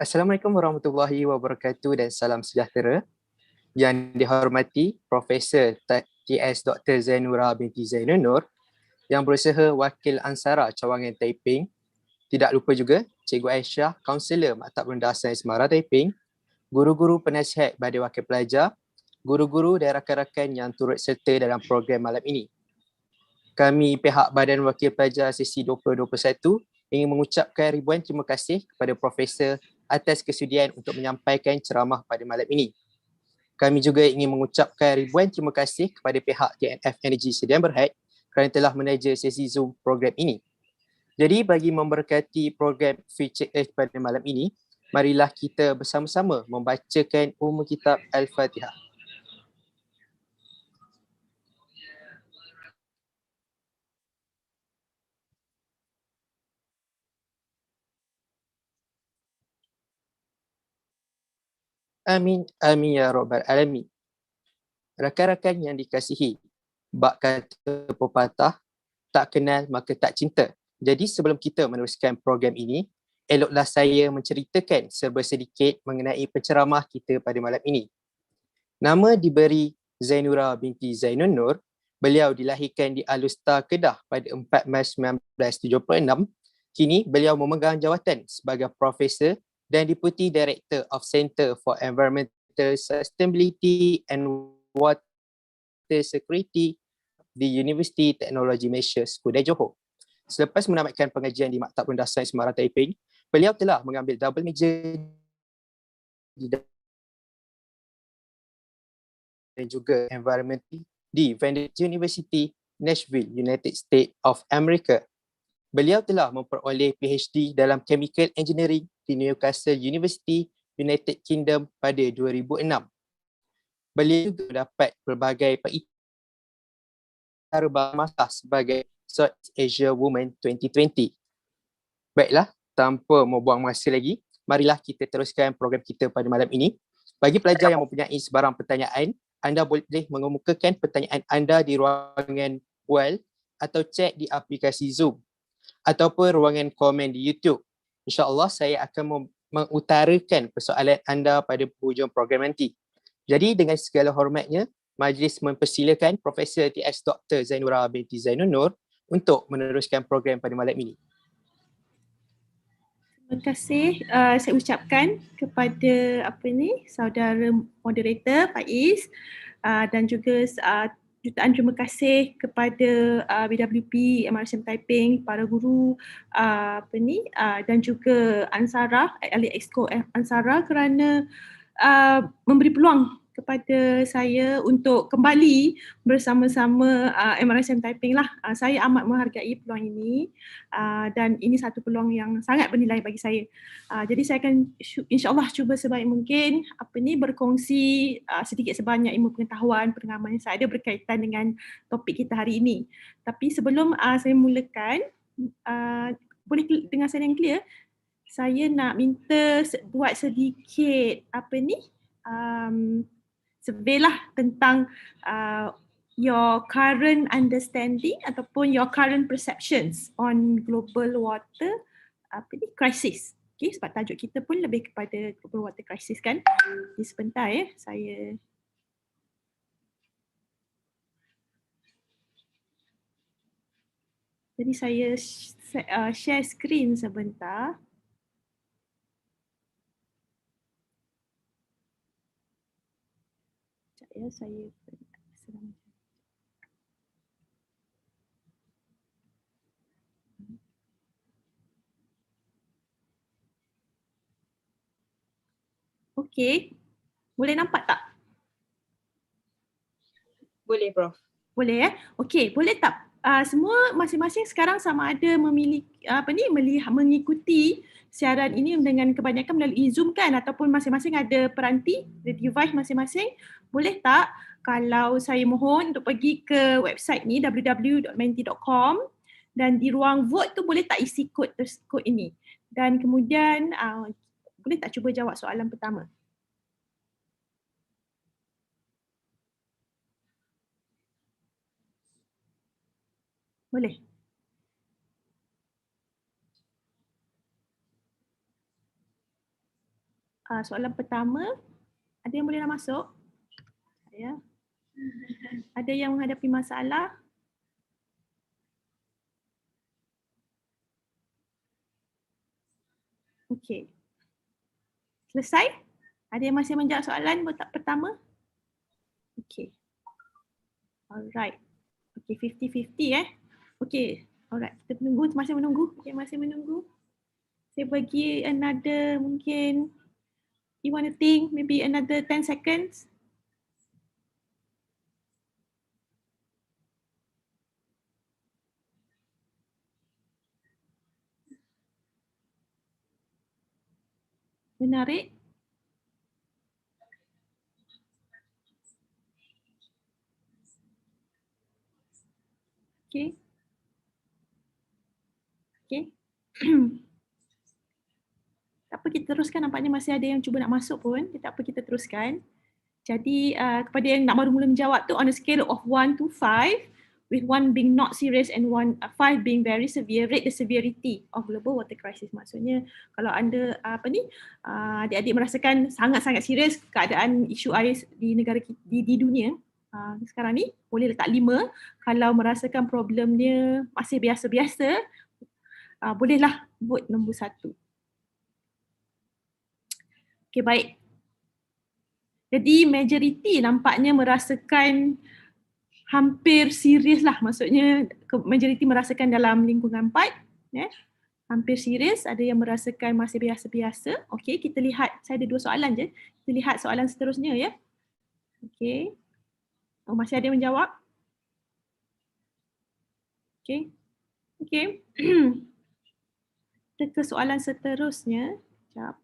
Assalamualaikum warahmatullahi wabarakatuh dan salam sejahtera. Yang dihormati Profesor TS Dr. Zainura binti Zainon Noor yang berusaha wakil ANSARA cawangan Taiping. Tidak lupa juga Cikgu Aisyah, Kaunselor Maktab Rendah Sains Mara Taiping, guru-guru penasihat Badan Wakil Pelajar, guru-guru dan rakan-rakan yang turut serta dalam program malam ini. Kami pihak Badan Wakil Pelajar sesi 2021 ingin mengucapkan ribuan terima kasih kepada Profesor atas kesudian untuk menyampaikan ceramah pada malam ini. Kami juga ingin mengucapkan ribuan terima kasih kepada pihak TNF Energy Sdn Bhd kerana telah meneja sesi Zoom program ini. Jadi bagi memberkati program Feature Earth pada malam ini, marilah kita bersama-sama membacakan Kitab Al-Fatihah. Amin, amin ya rabbal alamin. Rakan-rakan yang dikasihi, bak kata pepatah, tak kenal maka tak cinta. Jadi sebelum kita meneruskan program ini, eloklah saya menceritakan serba sedikit mengenai penceramah kita pada malam ini. Nama diberi Zainura binti Zainon Noor. Beliau dilahirkan di Alustar, Kedah pada 4 Mac 1976. Kini beliau memegang jawatan sebagai Profesor dan Deputy Director of Center for Environmental Sustainability and Water Security di Universiti Teknologi Malaysia, Skudai Johor. Selepas menamatkan pengajian di Maktab Rendah Sains Mara Taiping, beliau telah mengambil double major dan juga environment di Vanderbilt University, Nashville, United States of America. Beliau telah memperoleh PhD dalam Chemical Engineering di Newcastle University, United Kingdom pada 2006. Beliau juga dapat pelbagai masa sebagai South Asia Woman 2020. Baiklah, tanpa membuang masa lagi, marilah kita teruskan program kita pada malam ini. Bagi pelajar yang mempunyai sebarang pertanyaan, anda boleh mengemukakan pertanyaan anda di ruangan wall atau chat di aplikasi Zoom ataupun ruangan komen di YouTube. InsyaAllah saya akan mengutarakan persoalan anda pada hujung program nanti. Jadi dengan segala hormatnya, majlis mempersilakan Profesor TS Dr. Zainura binti Zainon Noor untuk meneruskan program pada malam ini. Terima kasih saya ucapkan kepada saudara moderator Faiz dan juga jutaan terima kasih kepada BWP MRSM Taiping, para guru dan juga ANSARA, ahli exco ANSARA kerana memberi peluang kepada saya untuk kembali bersama-sama MRSM Taiping lah. Saya amat menghargai peluang ini dan ini satu peluang yang sangat bernilai bagi saya. Jadi saya akan insyaAllah cuba sebaik mungkin berkongsi sedikit sebanyak ilmu pengetahuan, pengalaman yang saya ada berkaitan dengan topik kita hari ini. Tapi sebelum saya mulakan, boleh dengar saya yang clear? Saya nak minta buat sedikit survey lah tentang your current understanding ataupun your current perceptions on global water crisis. Okay, sebab tajuk kita pun lebih kepada global water crisis kan. Jadi sebentar saya share screen sebentar. Saya okey, boleh nampak tak? Boleh, Prof. Boleh okey, boleh tak semua masing-masing sekarang sama ada memiliki mengikuti siaran ini dengan kebanyakan melalui Zoom kan, ataupun masing-masing ada peranti, the device masing-masing. Boleh tak kalau saya mohon untuk pergi ke website ni www.menti.com dan di ruang vote tu boleh tak isi kod ini, dan kemudian boleh tak cuba jawab soalan pertama? Boleh? Soalan pertama, ada yang boleh nak masuk? Ya. Ada yang menghadapi masalah? Okey. Selesai? Ada yang masih menjawab soalan pertama? Okey. Alright. Okey, 50-50 Okey. Alright, kita menunggu, masih menunggu. Okay, masih menunggu. Saya bagi another mungkin, you want to think maybe another 10 seconds? Menarik? Okay. Okay. Tak apa, kita teruskan. Nampaknya masih ada yang cuba nak masuk pun. Tak apa, kita teruskan. Jadi kepada yang nak baru mula menjawab tu, on a scale of 1 to 5, with 1 being not serious and 5 being very severe, rate the severity of global water crisis. Maksudnya kalau anda adik-adik merasakan sangat-sangat serius keadaan isu air di negara di dunia sekarang ni, boleh letak 5. Kalau merasakan problemnya masih biasa-biasa, bolehlah vote nombor 1. Okay, baik. Jadi majoriti nampaknya merasakan hampir serius lah, maksudnya majoriti merasakan dalam lingkungan 4, hampir serius, ada yang merasakan masih biasa-biasa. Okey, kita lihat, saya ada 2 soalan je. Kita lihat soalan seterusnya ya. Okey. Masih ada yang menjawab? Okey. Okey. Kita ke soalan seterusnya. Sekejap.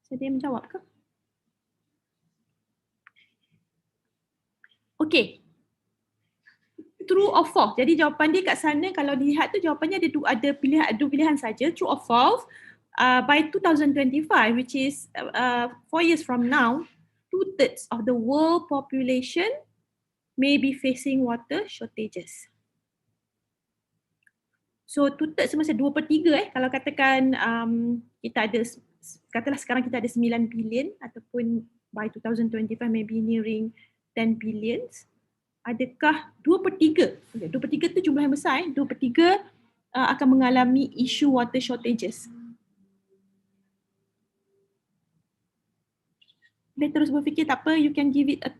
Saya ada yang menjawab ke? Okey. True or false. Jadi jawapan dia kat sana kalau dilihat tu jawapannya ada pilihan saja, true or false. By 2025, which is 4 years from now, 2/3 of the world population may be facing water shortages. So 2/3 semasa 2/3 kalau katakan kita ada, katalah sekarang kita ada 9 billion ataupun by 2025 maybe nearing 10 billions. Adakah 2/3? 2/3 tu jumlah yang besar 2/3 akan mengalami isu water shortages. Boleh terus berfikir, tak apa, you can give it a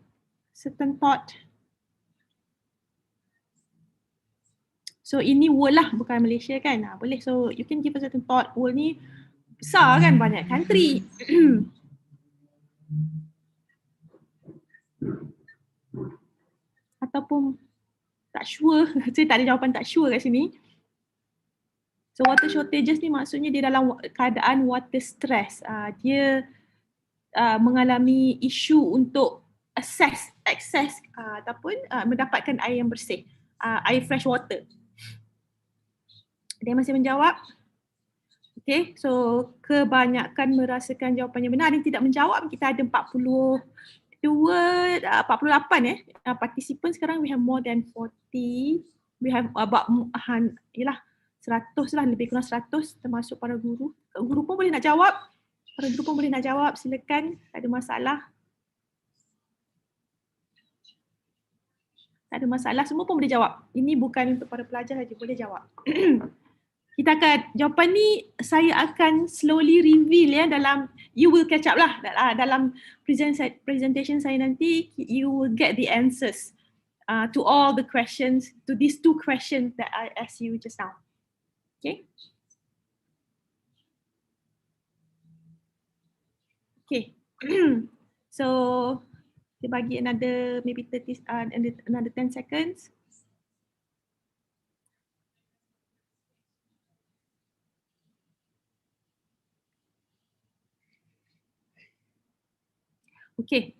certain thought. So ini world lah, bukan Malaysia kan. Boleh, so you can give a certain thought. World ni besar kan, banyak country. Ataupun tak sure, saya tak ada jawapan tak sure kat sini. So water shortages ni maksudnya dia dalam keadaan water stress. Dia mengalami isu untuk access ataupun mendapatkan air yang bersih, air fresh water. Ada yang masih menjawab? Okay, so kebanyakan merasakan jawapannya benar. Ada yang tidak menjawab. Kita ada 48 participants sekarang. We have more than 40. We have about 100 lah, lebih kurang 100 termasuk para guru. Guru pun boleh nak jawab. Para guru pun boleh nak jawab, silakan, tak ada masalah. Tak ada masalah, semua pun boleh jawab. Ini bukan untuk para pelajar saja, boleh jawab. Kita akan, jawapan ni saya akan slowly reveal ya dalam, you will catch up lah dalam presentation saya nanti, you will get the answers to all the questions, to these 2 questions that I asked you just now. Okay? Okay. So, kita bagi another maybe 10 seconds. Okay.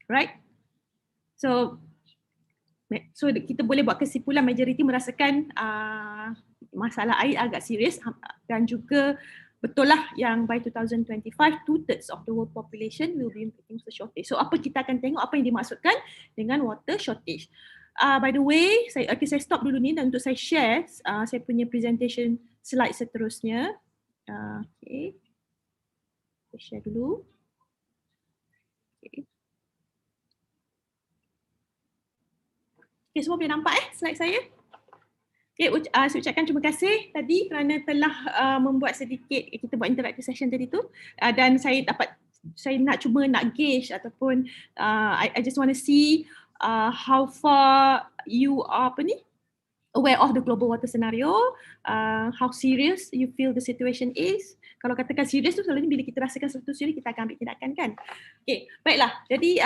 Right. So kita boleh buat kesimpulan majoriti merasakan masalah air agak serius dan juga betul lah yang by 2025 2/3 of the world population will be facing water shortage. So apa kita akan tengok apa yang dimaksudkan dengan water shortage. By the way, saya stop dulu ni dan untuk saya share saya punya presentation slide seterusnya. Okay. Saya share dulu. Okay. Okay, semua boleh nampak slide saya? Okay, saya ucapkan terima kasih tadi kerana telah membuat sedikit, kita buat interactive session tadi tu, dan saya cuba nak gauge ataupun I just want to see how far you are aware of the global water scenario, how serious you feel the situation is. Kalau katakan serius tu selalunya bila kita rasakan sesuatu serius kita akan ambil tindakan kan. Okay, baiklah. Jadi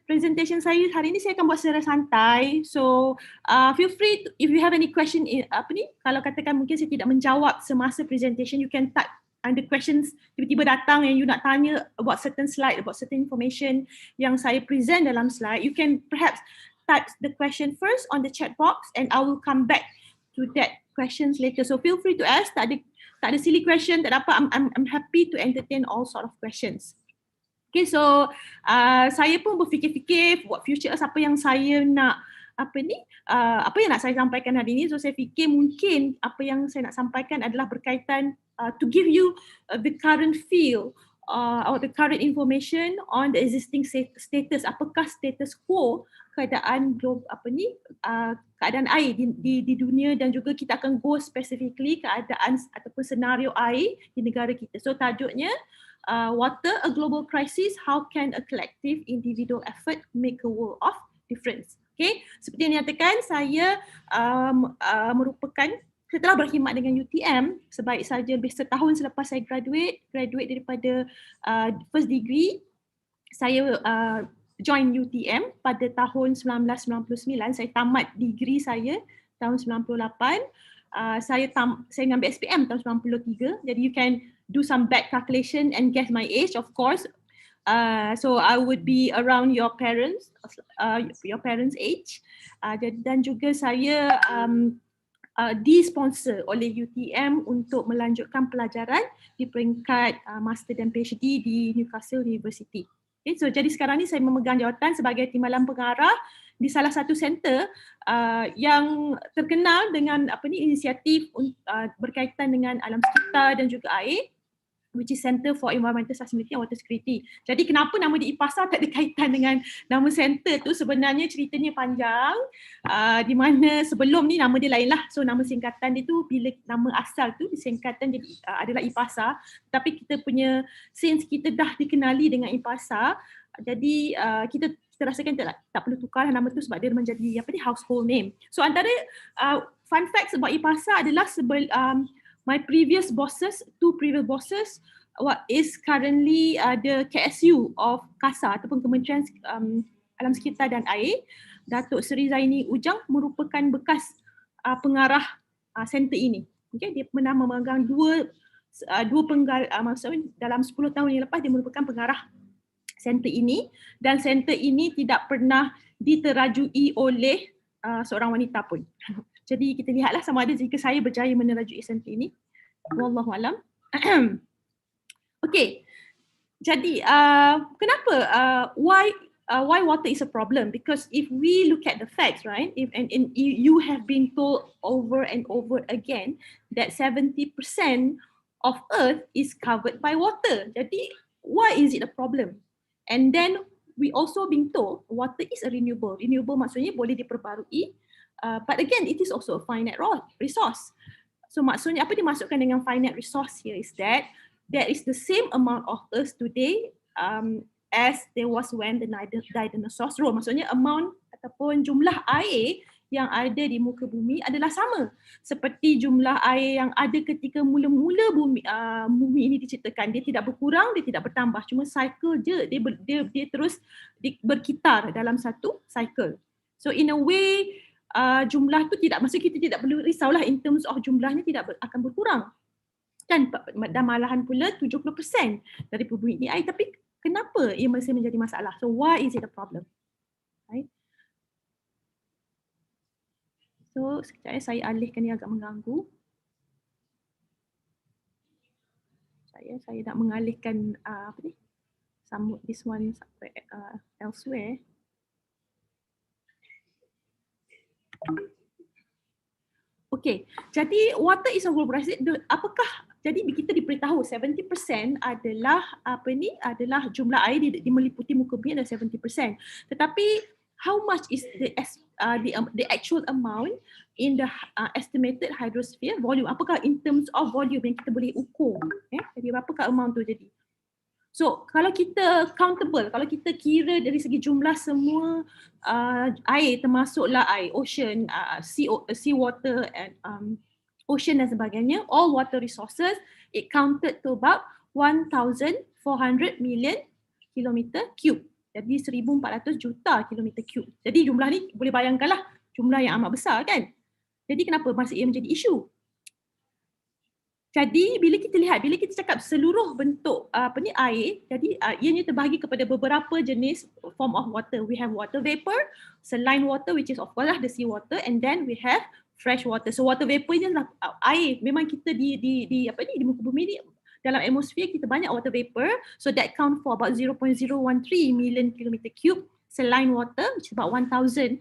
presentation saya hari ini saya akan buat secara santai. So feel free to, if you have any question kalau katakan mungkin saya tidak menjawab semasa presentation, you can type under questions, tiba-tiba datang yang you nak tanya about certain slide, about certain information yang saya present dalam slide, you can perhaps type the question first on the chat box and I will come back to that questions later. So feel free to ask. Tak ada silly question, tak ada apa. I'm happy to entertain all sort of questions. Okay, so saya pun berfikir-fikir what futures apa yang saya nak apa yang nak saya sampaikan hari ini. So saya fikir mungkin apa yang saya nak sampaikan adalah berkaitan to give you the current feel or the current information on the existing status. Apakah status quo keadaan keadaan air di dunia, dan juga kita akan go specifically keadaan ataupun senario air di negara kita. So tajuknya water, a global crisis, how can a collective individual effort make a world of difference. Okay, seperti yang dinyatakan, saya setelah berkhidmat dengan UTM sebaik saja lebih setahun selepas saya graduate daripada first degree. Saya join UTM pada tahun 1999. Saya tamat degree saya tahun 98. Saya ngambil SPM tahun 93. Jadi you can do some back calculation and guess my age, of course. So I would be around your parents age. Dan juga saya disponsor oleh UTM untuk melanjutkan pelajaran di peringkat master dan PhD di Newcastle University. Okay, so jadi sekarang ni saya memegang jawatan sebagai timbalan pengarah di salah satu center yang terkenal dengan inisiatif berkaitan dengan alam sekitar dan juga air, which is Center for Environmental Sustainability and Water Security. Jadi kenapa nama di IPASA tak ada kaitan dengan nama center tu, sebenarnya ceritanya panjang, di mana sebelum ni nama dia lain lah. So nama singkatan dia tu, bila nama asal tu disingkatan jadi adalah IPASA, tapi kita punya, since kita dah dikenali dengan IPASA, jadi kita rasakan tak perlu tukar nama tu sebab dia menjadi household name. So antara fun facts about IPASA adalah my previous bosses, two previous bosses, is currently the KSU of KASA ataupun Kementerian Alam Sekitar dan Air. Datuk Seri Zaini Ujang merupakan bekas pengarah center ini. Okay, dia pernah memegang dua maksudnya dalam 10 tahun yang lepas dia merupakan pengarah center ini, dan center ini tidak pernah diterajui oleh seorang wanita pun. Jadi kita lihatlah sama ada jika saya berjaya menerajui center ini. Wallahualam. Okay. Jadi kenapa why water is a problem? Because if we look at the facts, right? And you have been told over and over again that 70% of Earth is covered by water. Jadi why is it a problem? And then we also been told water is a renewable. Renewable maksudnya boleh diperbarui. But again, it is also a finite resource. So maksudnya apa dimaksudkan dengan finite resource here is that there is the same amount of earth today as there was when the dinosaurs roamed. Maksudnya amount ataupun jumlah air yang ada di muka bumi adalah sama seperti jumlah air yang ada ketika mula-mula bumi ini diciptakan. Dia tidak berkurang, dia tidak bertambah, cuma cycle je, dia terus berkitar dalam satu cycle. So in a way jumlah tu tidak, maksud kita tidak perlu risaulah in terms of jumlahnya tidak akan berkurang. Dan malahan pula 70% dari bumi ini air. Tapi kenapa ia masih menjadi masalah? So why is it a problem? Right? So sekejap saya alihkan, ni agak mengganggu. Saya nak mengalihkan this one elsewhere. Okay, jadi water is a global resource. Apakah jadi kita diberitahu 70% adalah adalah jumlah air di meliputi muka bumi adalah 70%. Tetapi how much is the actual amount in the estimated hydrosphere volume? Apakah in terms of volume yang kita boleh ukur? Jadi berapakah amount tu jadi? So kalau kita countable, kalau kita kira dari segi jumlah semua air, termasuklah air, ocean, sea water and ocean dan sebagainya, all water resources, it counted to about 1,400 million kilometer cube. Jadi 1,400 juta kilometer cube. Jadi jumlah ni boleh bayangkanlah jumlah yang amat besar kan. Jadi kenapa masih ia menjadi isu? Jadi bila kita cakap seluruh bentuk air, jadi ianya terbahagi kepada beberapa jenis form of water. We have water vapor, saline water which is of course the sea water, and then we have fresh water. So water vapor ni adalah air. Memang kita di muka bumi ni, dalam atmosfer kita banyak water vapor. So that count for about 0.013 million kilometer cube. Saline water which is about 1,365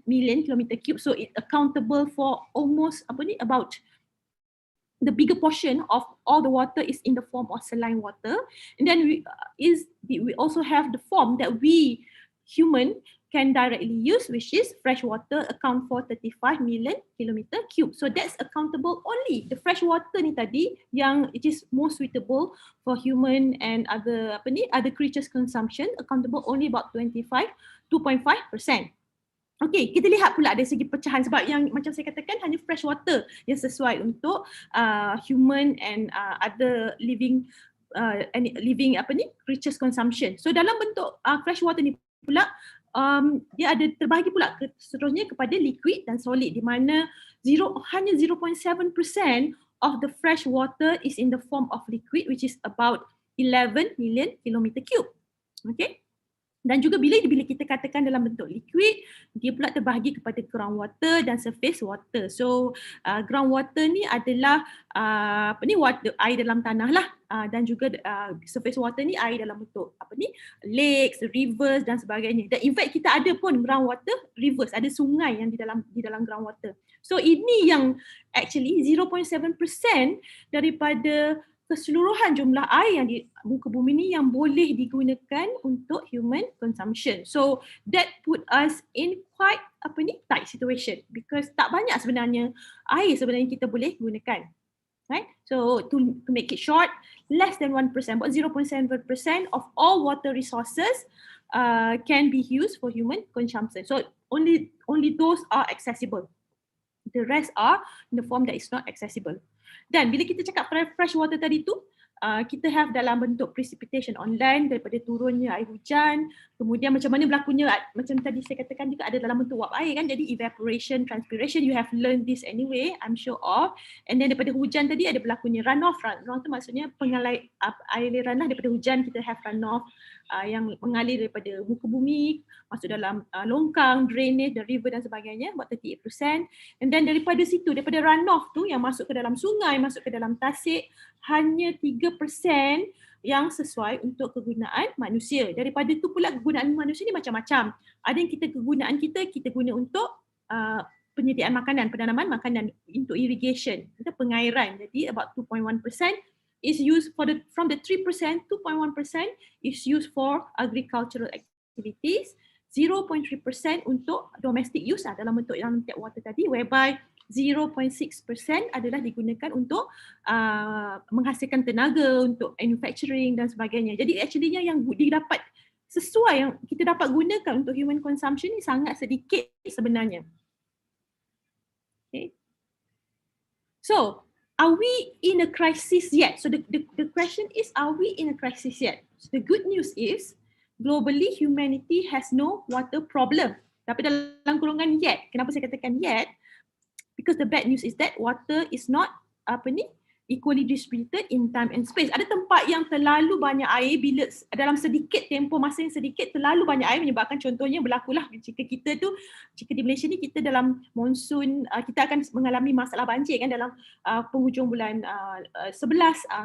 million kilometer cube. So it accountable for almost about the bigger portion of all the water is in the form of saline water. And then we also have the form that we human can directly use, which is fresh water, account for 35 million kilometer cube. So that's accountable only. The fresh water ni tadi yang it is more suitable for human and other creatures consumption, accountable only about 2.5%. Okey, kita lihat pula dari segi pecahan, sebab yang macam saya katakan hanya fresh water yang sesuai untuk human and other living creatures consumption. So dalam bentuk fresh water ni pula dia ada terbahagi pula seterusnya kepada liquid dan solid, di mana hanya 0.7% of the fresh water is in the form of liquid, which is about 11 million kilometer cube. Okay. Dan juga bila kita katakan dalam bentuk liquid, dia pula terbahagi kepada groundwater dan surface water. So groundwater ni adalah water, air dalam tanah lah, dan juga surface water ni air dalam bentuk lakes, rivers dan sebagainya. Dan in fact kita ada pun groundwater rivers, ada sungai yang di dalam groundwater. So ini yang actually 0.7% daripada keseluruhan jumlah air yang di muka bumi ni yang boleh digunakan untuk human consumption. So that put us in quite tight situation, because tak banyak sebenarnya air sebenarnya kita boleh gunakan. Right? So to make it short, less than 1%, about 0.7% of all water resources can be used for human consumption. So only those are accessible. The rest are in the form that is not accessible. Dan bila kita cakap fresh water tadi tu, kita have dalam bentuk precipitation on land, daripada turunnya air hujan, kemudian macam mana berlakunya, macam tadi saya katakan juga ada dalam bentuk wap air kan, jadi evaporation, transpiration, you have learned this anyway, I'm sure of. And then daripada hujan tadi ada berlakunya runoff. Runoff tu maksudnya pengalir aliran lah, daripada hujan kita have runoff yang mengalir daripada muka bumi masuk dalam longkang, drainage, the river dan sebagainya, about 38%. And then daripada situ, daripada runoff tu yang masuk ke dalam sungai, masuk ke dalam tasik, hanya 3% yang sesuai untuk kegunaan manusia. Daripada tu pula kegunaan manusia ni macam-macam. Ada yang kita guna untuk penyediaan makanan, penanaman makanan, untuk irrigation, untuk pengairan. Jadi about 2.1% is used from the 3%, 2.1% is used for agricultural activities, 0.3% untuk domestic use dalam bentuk yang tap water tadi, whereby 0.6% adalah digunakan untuk menghasilkan tenaga, untuk manufacturing dan sebagainya. Jadi actually yang didapat sesuai yang kita dapat gunakan untuk human consumption ni sangat sedikit sebenarnya. Okay. So, are we in a crisis yet? So the question is, are we in a crisis yet? So the good news is, globally humanity has no water problem. Tapi dalam golongan yet, kenapa saya katakan yet? Because the bad news is that water is not equally distributed in time and space. Ada tempat yang terlalu banyak air, bila dalam sedikit tempoh masa yang sedikit terlalu banyak air, menyebabkan contohnya berlakulah jika di Malaysia ni kita dalam monsun, kita akan mengalami masalah banjir kan dalam penghujung bulan 11,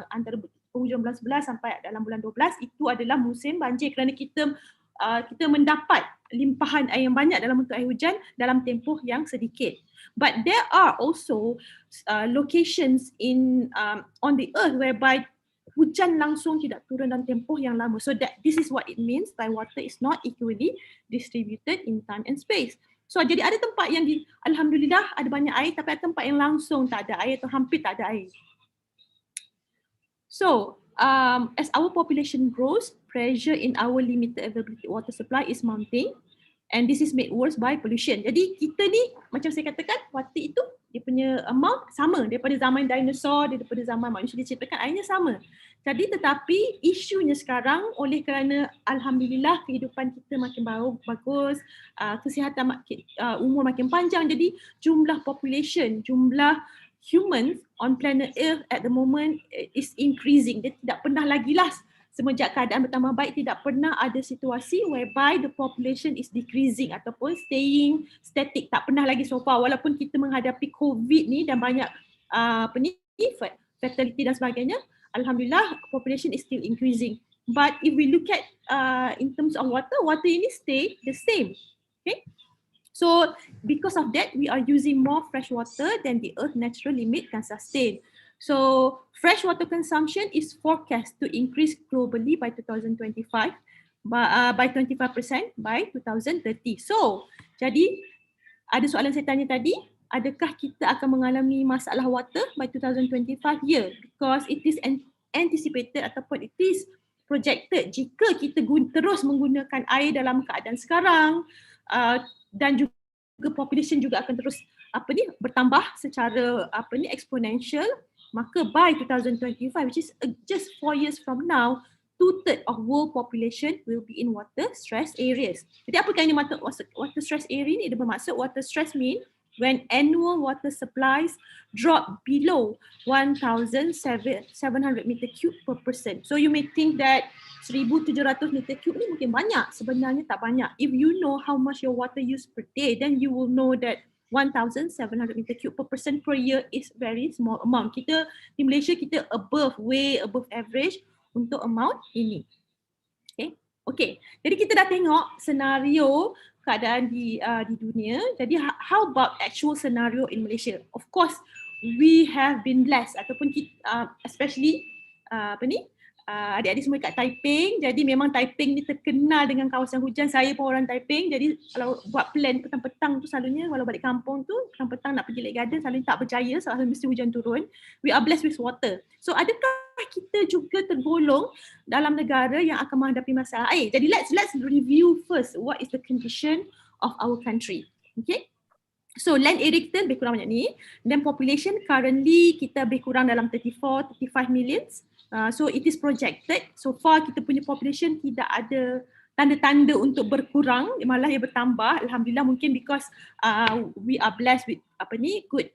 antara penghujung bulan 11 sampai dalam bulan 12, itu adalah musim banjir kerana kita kita mendapat limpahan air yang banyak dalam bentuk air hujan dalam tempoh yang sedikit. But there are also locations on the earth whereby hujan langsung tidak turun dalam tempoh yang lama. So that this is what it means by water is not equally distributed in time and space. So jadi ada tempat yang alhamdulillah ada banyak air, tapi ada tempat yang langsung tak ada air atau hampir tak ada air. So as our population grows, pressure in our limited availability water supply is mounting. And this is made worse by pollution. Jadi kita ni, macam saya katakan, water itu dia punya amount sama daripada zaman dinosaur, daripada zaman manusia diciptakan, airnya sama. Jadi tetapi isunya sekarang oleh kerana alhamdulillah kehidupan kita makin bagus, kesihatan umur makin panjang, jadi jumlah population, jumlah humans on planet Earth at the moment is increasing. Dia tidak pernah lagi lah semenjak keadaan bertambah baik, tidak pernah ada situasi whereby the population is decreasing ataupun staying static. Tak pernah lagi so far, walaupun kita menghadapi COVID ni dan banyak fatality dan sebagainya, alhamdulillah population is still increasing. But if we look at in terms of water ini stay the same. Okay? So because of that, we are using more fresh water than the earth natural limit can sustain. So fresh water consumption is forecast to increase globally by 2025, by 25% by 2030. So jadi ada soalan saya tanya tadi, adakah kita akan mengalami masalah water by 2025? Yeah, because it is anticipated ataupun it is projected jika kita terus menggunakan air dalam keadaan sekarang, dan juga population juga akan terus bertambah secara exponential, maka by 2025, which is just 4 years from now, 2/3 of world population will be in water stress areas. Jadi apakah ini water stress area ni? Dia bermaksud water stress mean when annual water supplies drop below 1,700 meter cube per person. So you may think that 1,700 meter cube ni mungkin banyak, sebenarnya tak banyak. If you know how much your water use per day, then you will know that 1,700 meter cube per person per year is very small amount. Kita di Malaysia kita way above average untuk amount ini. Okay. Jadi kita dah tengok senario keadaan di dunia. Jadi how about actual scenario in Malaysia? Of course, we have been blessed ataupun especially adik-adik semua kat Taiping. Jadi memang Taiping ni terkenal dengan kawasan hujan. Saya pun orang Taiping. Jadi kalau buat plan petang-petang tu selalunya, kalau balik kampung tu petang-petang nak pergi Lake Garden selalunya tak berjaya, selalu mesti hujan turun. We are blessed with water. So adakah kita juga tergolong dalam negara yang akan menghadapi masalah air? Jadi let's review first what is the condition of our country. Okay. So land area kita lebih kurang banyak ni, dan population currently kita lebih kurang dalam 34-35 millions. So it is projected, so far kita punya population tidak ada tanda-tanda untuk berkurang, malah ia bertambah. Alhamdulillah, mungkin because we are blessed with good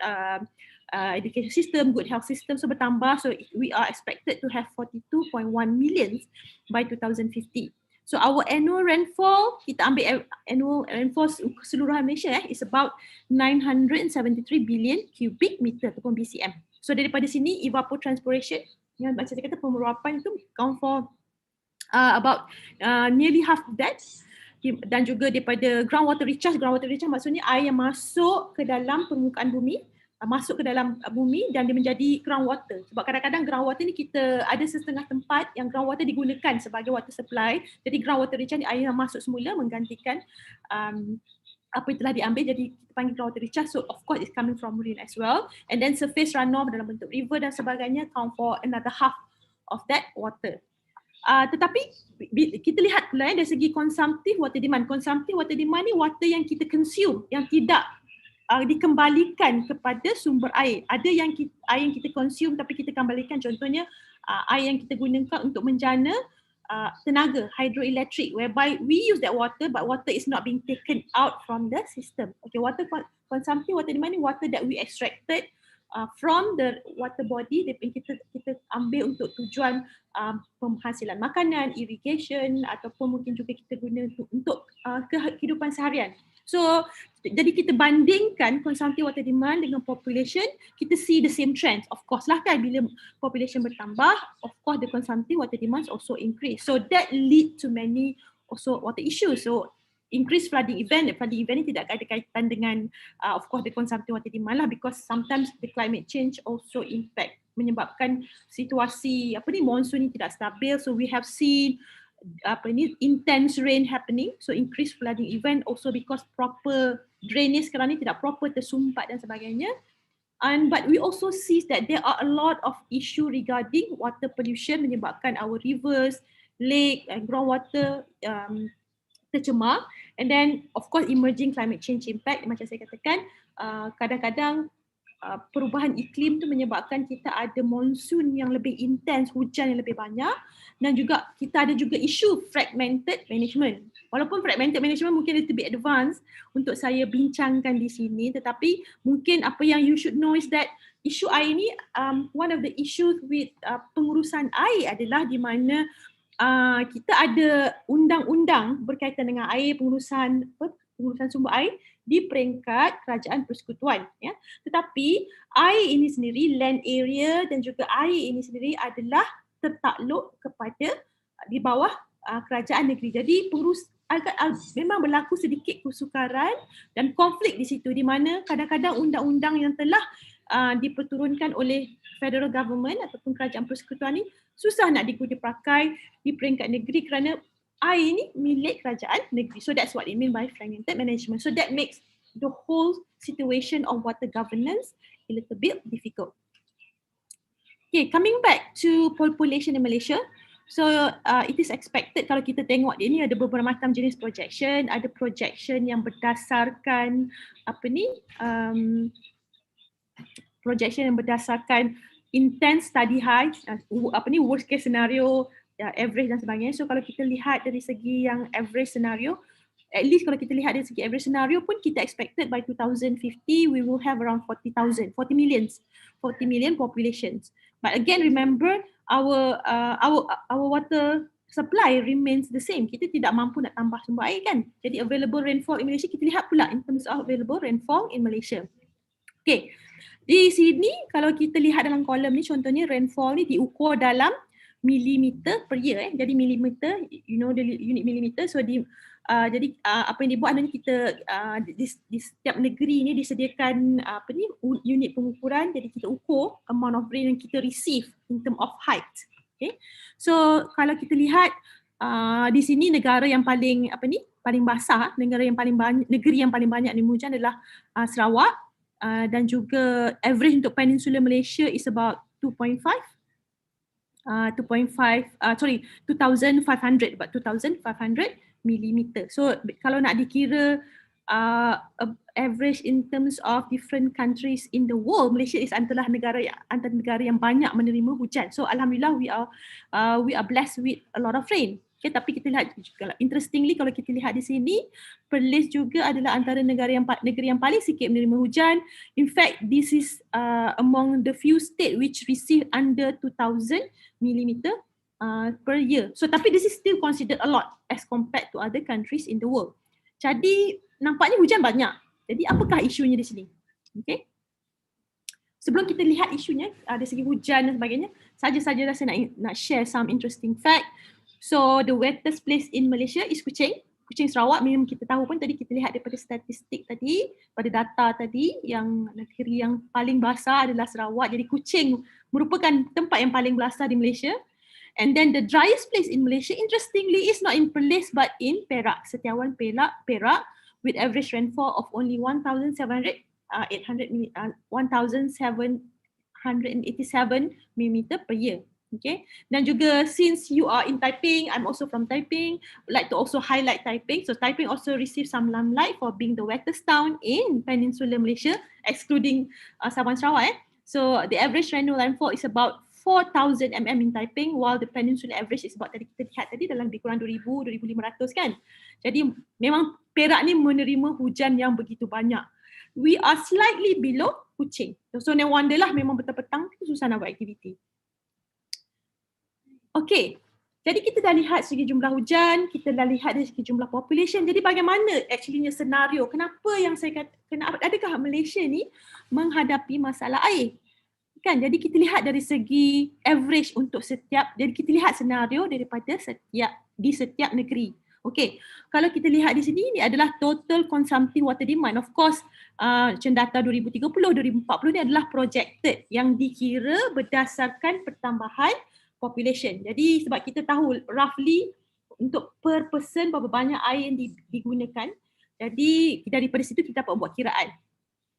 education system, good health system, so bertambah. So we are expected to have 42.1 million by 2050. So our annual rainfall, kita ambil annual rainfall keseluruhan Malaysia is about 973 billion cubic meter ataupun BCM. So daripada sini evapotranspiration, yang macam saya kata pemeruapan itu account for about nearly half that, dan juga daripada groundwater recharge maksudnya air yang masuk ke dalam permukaan bumi, masuk ke dalam bumi dan dia menjadi groundwater. Sebab kadang-kadang groundwater ni kita ada setengah tempat yang groundwater digunakan sebagai water supply. Jadi groundwater recharge ni air yang masuk semula menggantikan apa yang telah diambil, jadi kita panggil groundwater recharge. So of course it's coming from rain as well. And then surface runoff dalam bentuk river dan sebagainya count for another half of that water. Tetapi kita lihat pula dari segi consumptive water demand. Consumptive water demand ni water yang kita consume, yang tidak dikembalikan kepada sumber air. Ada yang air yang kita consume tapi kita kembalikan, contohnya air yang kita gunakan untuk menjana tenaga hydroelectric, whereby we use that water but water is not being taken out from the system. Okay, water consumptive water demand ni water that we extracted from the water body, kita ambil untuk tujuan penghasilan makanan, irrigation, ataupun mungkin juga kita guna untuk kehidupan seharian. So jadi kita bandingkan consumptive water demand dengan population, kita see the same trends. Of course lah kan, bila population bertambah, of course the consumptive water demand also increase. So that lead to many also water issue. So increased flooding event ni tidak ada kaitan dengan of course the consumptive water demand lah, because sometimes the climate change also impact, menyebabkan situasi monsoon ni tidak stabil. So we have seen intense rain happening, so increased flooding event also because proper drainage sekarang ni tidak proper, tersumpat dan sebagainya. But we also see that there are a lot of issue regarding water pollution, menyebabkan our rivers, lake and groundwater tercemar. And then of course emerging climate change impact, macam saya katakan, kadang-kadang perubahan iklim tu menyebabkan kita ada monsoon yang lebih intens, hujan yang lebih banyak, dan juga kita ada juga isu fragmented management. Walaupun fragmented management mungkin little bit advanced untuk saya bincangkan di sini, tetapi mungkin apa yang you should know is that isu air ni, one of the issues with pengurusan air adalah di mana kita ada undang-undang berkaitan dengan air, pengurusan sumber air di peringkat kerajaan persekutuan, ya. Tetapi air ini sendiri, land area dan juga air ini sendiri adalah tertakluk kepada di bawah kerajaan negeri. Jadi memang berlaku sedikit kesukaran dan konflik di situ, di mana kadang-kadang undang-undang yang telah diperturunkan oleh federal government ataupun kerajaan persekutuan ni susah nak dipakai di peringkat negeri kerana air ni milik kerajaan negeri. So that's what it mean by fragmented management. So that makes the whole situation of water governance a little bit difficult. Okay, coming back to population in Malaysia. So it is expected, kalau kita tengok dia ni ada beberapa macam jenis projection. Ada projection yang berdasarkan projection yang berdasarkan intense study high, worst case scenario, average dan sebagainya. So kalau kita lihat dari segi yang average scenario, at least kalau kita lihat dari segi average scenario pun kita expected by 2050 we will have around 40 million populations. But again, remember our water supply remains the same. Kita tidak mampu nak tambah sumber air kan. Jadi available rainfall in Malaysia, kita lihat pula in terms of available rainfall in Malaysia. Okay, di sini kalau kita lihat dalam kolom ni, contohnya rainfall ni diukur dalam millimeter per year. Jadi millimeter, you know the unit millimeter. So jadi apa yang dibuat adalah kita di setiap negeri ni disediakan unit pengukuran. Jadi kita ukur amount of rain yang kita receive in term of height. Okay, so kalau kita lihat di sini negara yang paling paling basah, negeri yang paling banyak minum hujan adalah Sarawak, dan juga average untuk Peninsula Malaysia is about 2,500 millimeter. So kalau nak dikira average in terms of different countries in the world, Malaysia is antara negara yang banyak menerima hujan. So alhamdulillah we are blessed with a lot of rain. Okay, tapi kita lihat, interestingly kalau kita lihat di sini, Perlis juga adalah antara negeri yang paling sikit menerima hujan. In fact, this is among the few state which receive under 2,000 millimeter per year. So tapi this is still considered a lot as compared to other countries in the world. Jadi nampaknya hujan banyak. Jadi apakah isunya di sini? Okay. Sebelum kita lihat isunya dari segi hujan dan sebagainya, saja-saja saya nak share some interesting fact. So the wettest place in Malaysia is Kuching Sarawak. Memang kita tahu pun tadi kita lihat daripada statistik tadi, pada data tadi, yang negeri yang paling basah adalah Sarawak. Jadi Kuching merupakan tempat yang paling basah di Malaysia. And then the driest place in Malaysia, interestingly, is not in Perlis but in Perak, Setiawan Perak, with average rainfall of only 1,787 millimeter per year. Okay, dan juga since you are in Taiping, I'm also from Taiping, I'd like to also highlight Taiping. So Taiping also received some limelight for being the wettest town in Peninsular Malaysia, excluding Sabah Sarawak. So the average annual rainfall is about 4,000 mm in Taiping, while the Peninsular average is about, tadi kita lihat tadi, dalam lebih kurang 2,000, 2,500 kan. Jadi memang Perak ni menerima hujan yang begitu banyak. We are slightly below Kuching. So no wonder lah memang petang-petang susah nak buat aktiviti. Okay, jadi kita dah lihat segi jumlah hujan, kita dah lihat dari segi jumlah population. Jadi bagaimana actuallynya senario? Kenapa yang saya kata, adakah Malaysia ni menghadapi masalah air? Kan, jadi kita lihat dari segi average untuk setiap, jadi kita lihat senario daripada di setiap negeri. Okay, kalau kita lihat di sini, ini adalah total consumptive water demand. Of course, macam data 2030, 2040 ni adalah projected yang dikira berdasarkan pertambahan population. Jadi sebab kita tahu roughly untuk per person berapa banyak air yang digunakan. Jadi daripada situ kita dapat buat kiraan.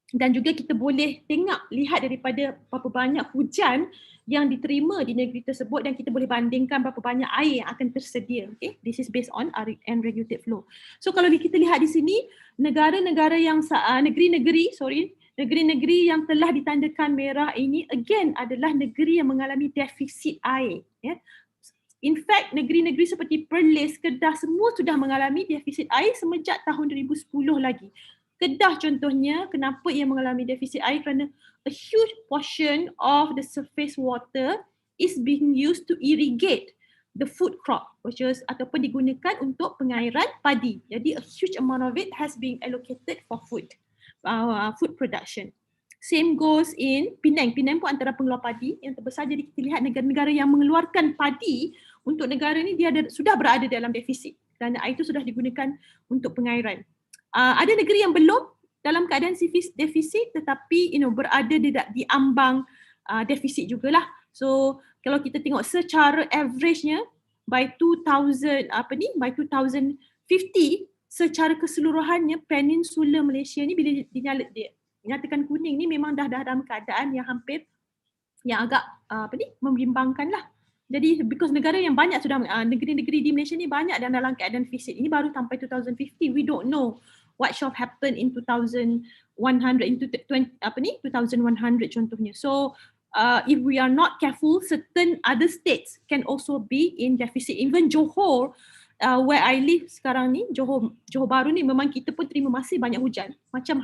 Dan juga kita boleh lihat daripada berapa banyak hujan yang diterima di negeri tersebut dan kita boleh bandingkan berapa banyak air yang akan tersedia. Okay? This is based on unregulated flow. So kalau kita lihat di sini, negara-negara yang negeri-negeri yang telah ditandakan merah ini again adalah negeri yang mengalami defisit air. Yeah? In fact, negeri-negeri seperti Perlis, Kedah semua sudah mengalami defisit air semenjak tahun 2010 lagi. Kedah contohnya, kenapa ia mengalami defisit air? Kerana a huge portion of the surface water is being used to irrigate the food crop, which is ataupun digunakan untuk pengairan padi. Jadi a huge amount of it has been allocated for food production. Same goes in Penang. Penang pun antara pengeluar padi yang terbesar. Jadi kita lihat negara-negara yang mengeluarkan padi untuk negara ni dia sudah berada dalam defisit kerana air itu sudah digunakan untuk pengairan. Ada negeri yang belum dalam keadaan defisit tetapi berada di ambang defisit jugalah. So kalau kita tengok secara average-nya by 2050 secara keseluruhannya peninsula Malaysia ni bila dinyatakan kuning ni memang dah dalam keadaan yang hampir yang agak membimbangkan lah. Jadi because negara yang banyak sudah negeri-negeri di Malaysia ni banyak dan dalam keadaan defisit. Ini baru sampai 2050. We don't know what shall happen in 2100 contohnya. So if we are not careful, certain other states can also be in deficit. Even Johor, where I live sekarang ni, Johor Bahru ni memang kita pun terima masih banyak hujan,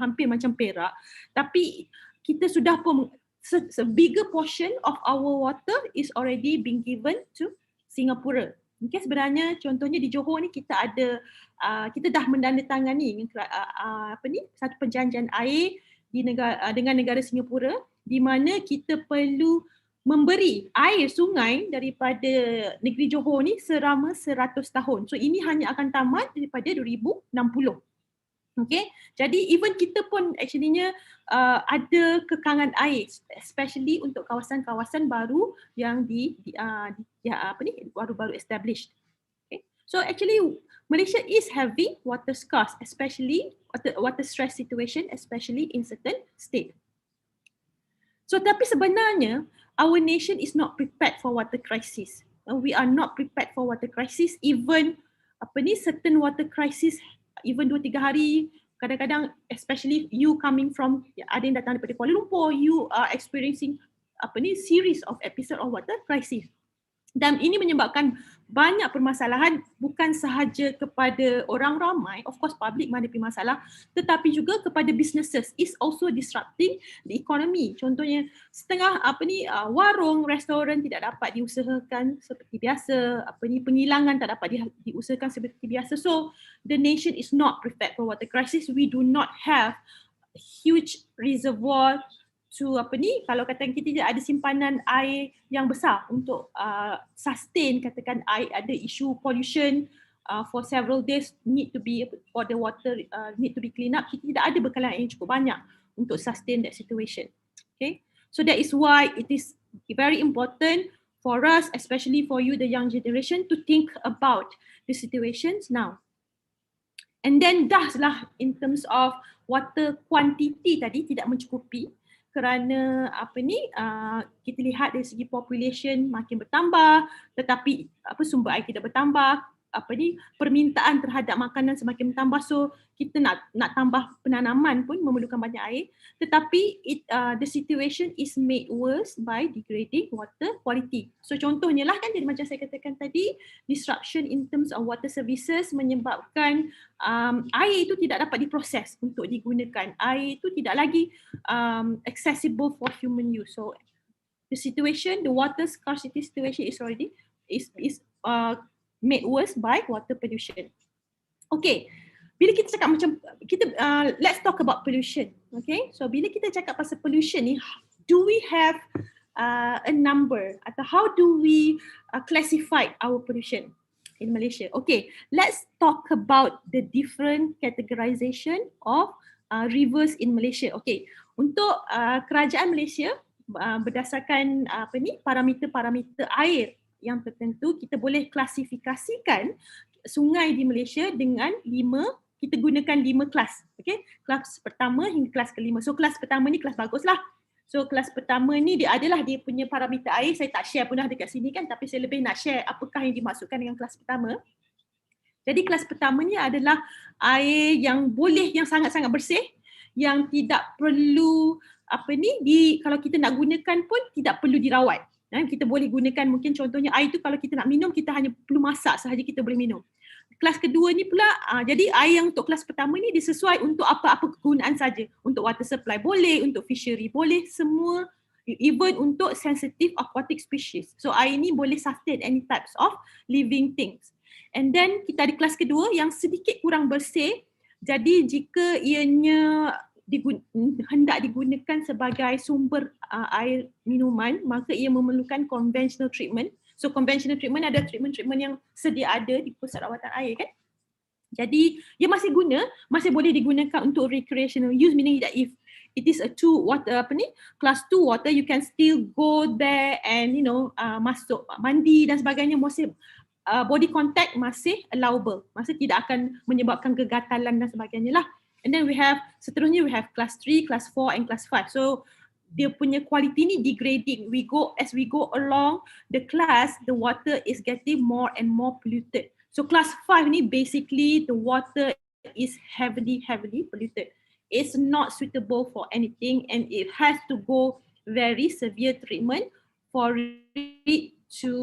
hampir macam Perak. Tapi kita sudah pun a bigger portion of our water is already being given to Singapura. Okay, sebenarnya contohnya di Johor ni kita ada kita dah menandatangani satu perjanjian air dengan negara Singapura di mana kita perlu memberi air sungai daripada negeri Johor ni selama 100 tahun. So ini hanya akan tamat daripada 2060. Okay, jadi even kita pun actuallynya ada kekangan air, especially untuk kawasan-kawasan baru yang baru-baru established. Okay, so actually Malaysia is having water scarce, especially water stress situation, especially in certain state. So tapi sebenarnya our nation is not prepared for water crisis. We are not prepared for water crisis. Even certain water crisis. Even 2-3 hari, kadang-kadang especially you coming from, ada yang datang daripada Kuala Lumpur, you are experiencing series of episode of water crisis. Dan ini menyebabkan banyak permasalahan bukan sahaja kepada orang ramai, of course public menghadapi masalah, tetapi juga kepada businesses. Is also disrupting the economy. Contohnya setengah warung, restoran tidak dapat diusahakan seperti biasa, penghilangan tak dapat diusahakan seperti biasa. So the nation is not prepared for water crisis. We do not have a huge reservoir to kalau katakan kita tidak ada simpanan air yang besar untuk sustain, katakan air ada isu pollution for several days need to be for the water need to be clean up, kita tidak ada bekalan air yang cukup banyak untuk sustain that situation. Okay, so that is why it is very important for us, especially for you the young generation, to think about the situations now. And then dahlah in terms of water quantity tadi tidak mencukupi kerana kita lihat dari segi population makin bertambah tetapi sumber air tidak bertambah, permintaan terhadap makanan semakin bertambah, so kita nak tambah penanaman pun memerlukan banyak air, tetapi the situation is made worse by degrading water quality. So contohnya lah kan, jadi macam saya katakan tadi, disruption in terms of water services menyebabkan air itu tidak dapat diproses untuk digunakan, air itu tidak lagi accessible for human use. So the situation, the water scarcity situation is already made worse by water pollution. Okay, bila kita cakap let's talk about pollution. Okay, so bila kita cakap pasal pollution ni, do we have a number atau how do we classify our pollution? in Malaysia. Okay, let's talk about the different categorization of rivers in Malaysia. Okay, untuk kerajaan Malaysia berdasarkan parameter-parameter air yang tertentu, kita boleh klasifikasikan sungai di Malaysia dengan kita gunakan 5 kelas. Okay, kelas pertama hingga kelas kelima. So kelas pertama ni kelas bagus lah. So kelas pertama ni dia punya parameter air, saya tak share pun dah dekat sini kan, tapi saya lebih nak share apakah yang dimaksudkan dengan kelas pertama. Jadi kelas pertama ni adalah air yang sangat-sangat bersih, yang tidak perlu kalau kita nak gunakan pun tidak perlu dirawat. Kita boleh gunakan, mungkin contohnya air tu kalau kita nak minum, kita hanya perlu masak sahaja kita boleh minum. Kelas kedua ni pula, jadi air yang untuk kelas pertama ni disesuai untuk apa-apa kegunaan saja. Untuk water supply boleh, untuk fishery boleh, semua, even untuk sensitive aquatic species. So air ni boleh sustain any types of living things. And then kita ada kelas kedua yang sedikit kurang bersih. Jadi jika ianya hendak digunakan sebagai sumber air minuman, maka ia memerlukan conventional treatment. So conventional treatment ada treatment yang sedia ada di pusat rawatan air kan. Jadi ia masih boleh digunakan untuk recreational use, meaning that if it is a class 2 water, you can still go there and masuk mandi dan sebagainya, masih body contact masih allowable, masih tidak akan menyebabkan gegatalan dan sebagainya lah. And then seterusnya we have class 3, class 4 and class 5. So dia punya quality ni degrading. As we go along the class, the water is getting more and more polluted. So class 5 ni basically the water is heavily polluted. It's not suitable for anything and it has to go very severe treatment for it to,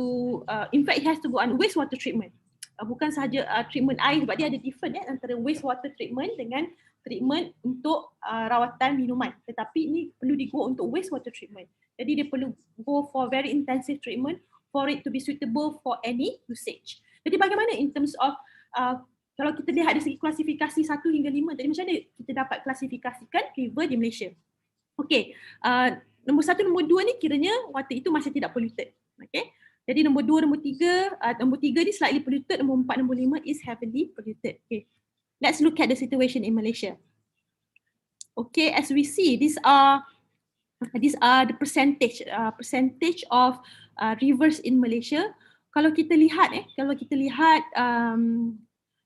in fact it has to go on wastewater treatment. Bukan sahaja treatment air, sebab dia ada different antara wastewater treatment dengan treatment untuk rawatan minuman. Tetapi ini perlu digo untuk wastewater treatment. Jadi dia perlu go for very intensive treatment for it to be suitable for any usage. Jadi bagaimana in terms of kalau kita lihat dari segi klasifikasi 1 hingga 5, jadi macam mana kita dapat klasifikasikan river di Malaysia? Okay, nombor 1, nombor 2 ni kiranya water itu masih tidak polluted. Okay, jadi nombor 2, nombor 3, nombor 3 ni slightly polluted, nombor 4, nombor 5 is heavily polluted. Okay, let's look at the situation in Malaysia. Okay, as we see, these are the percentage of rivers in Malaysia. Kalau kita lihat,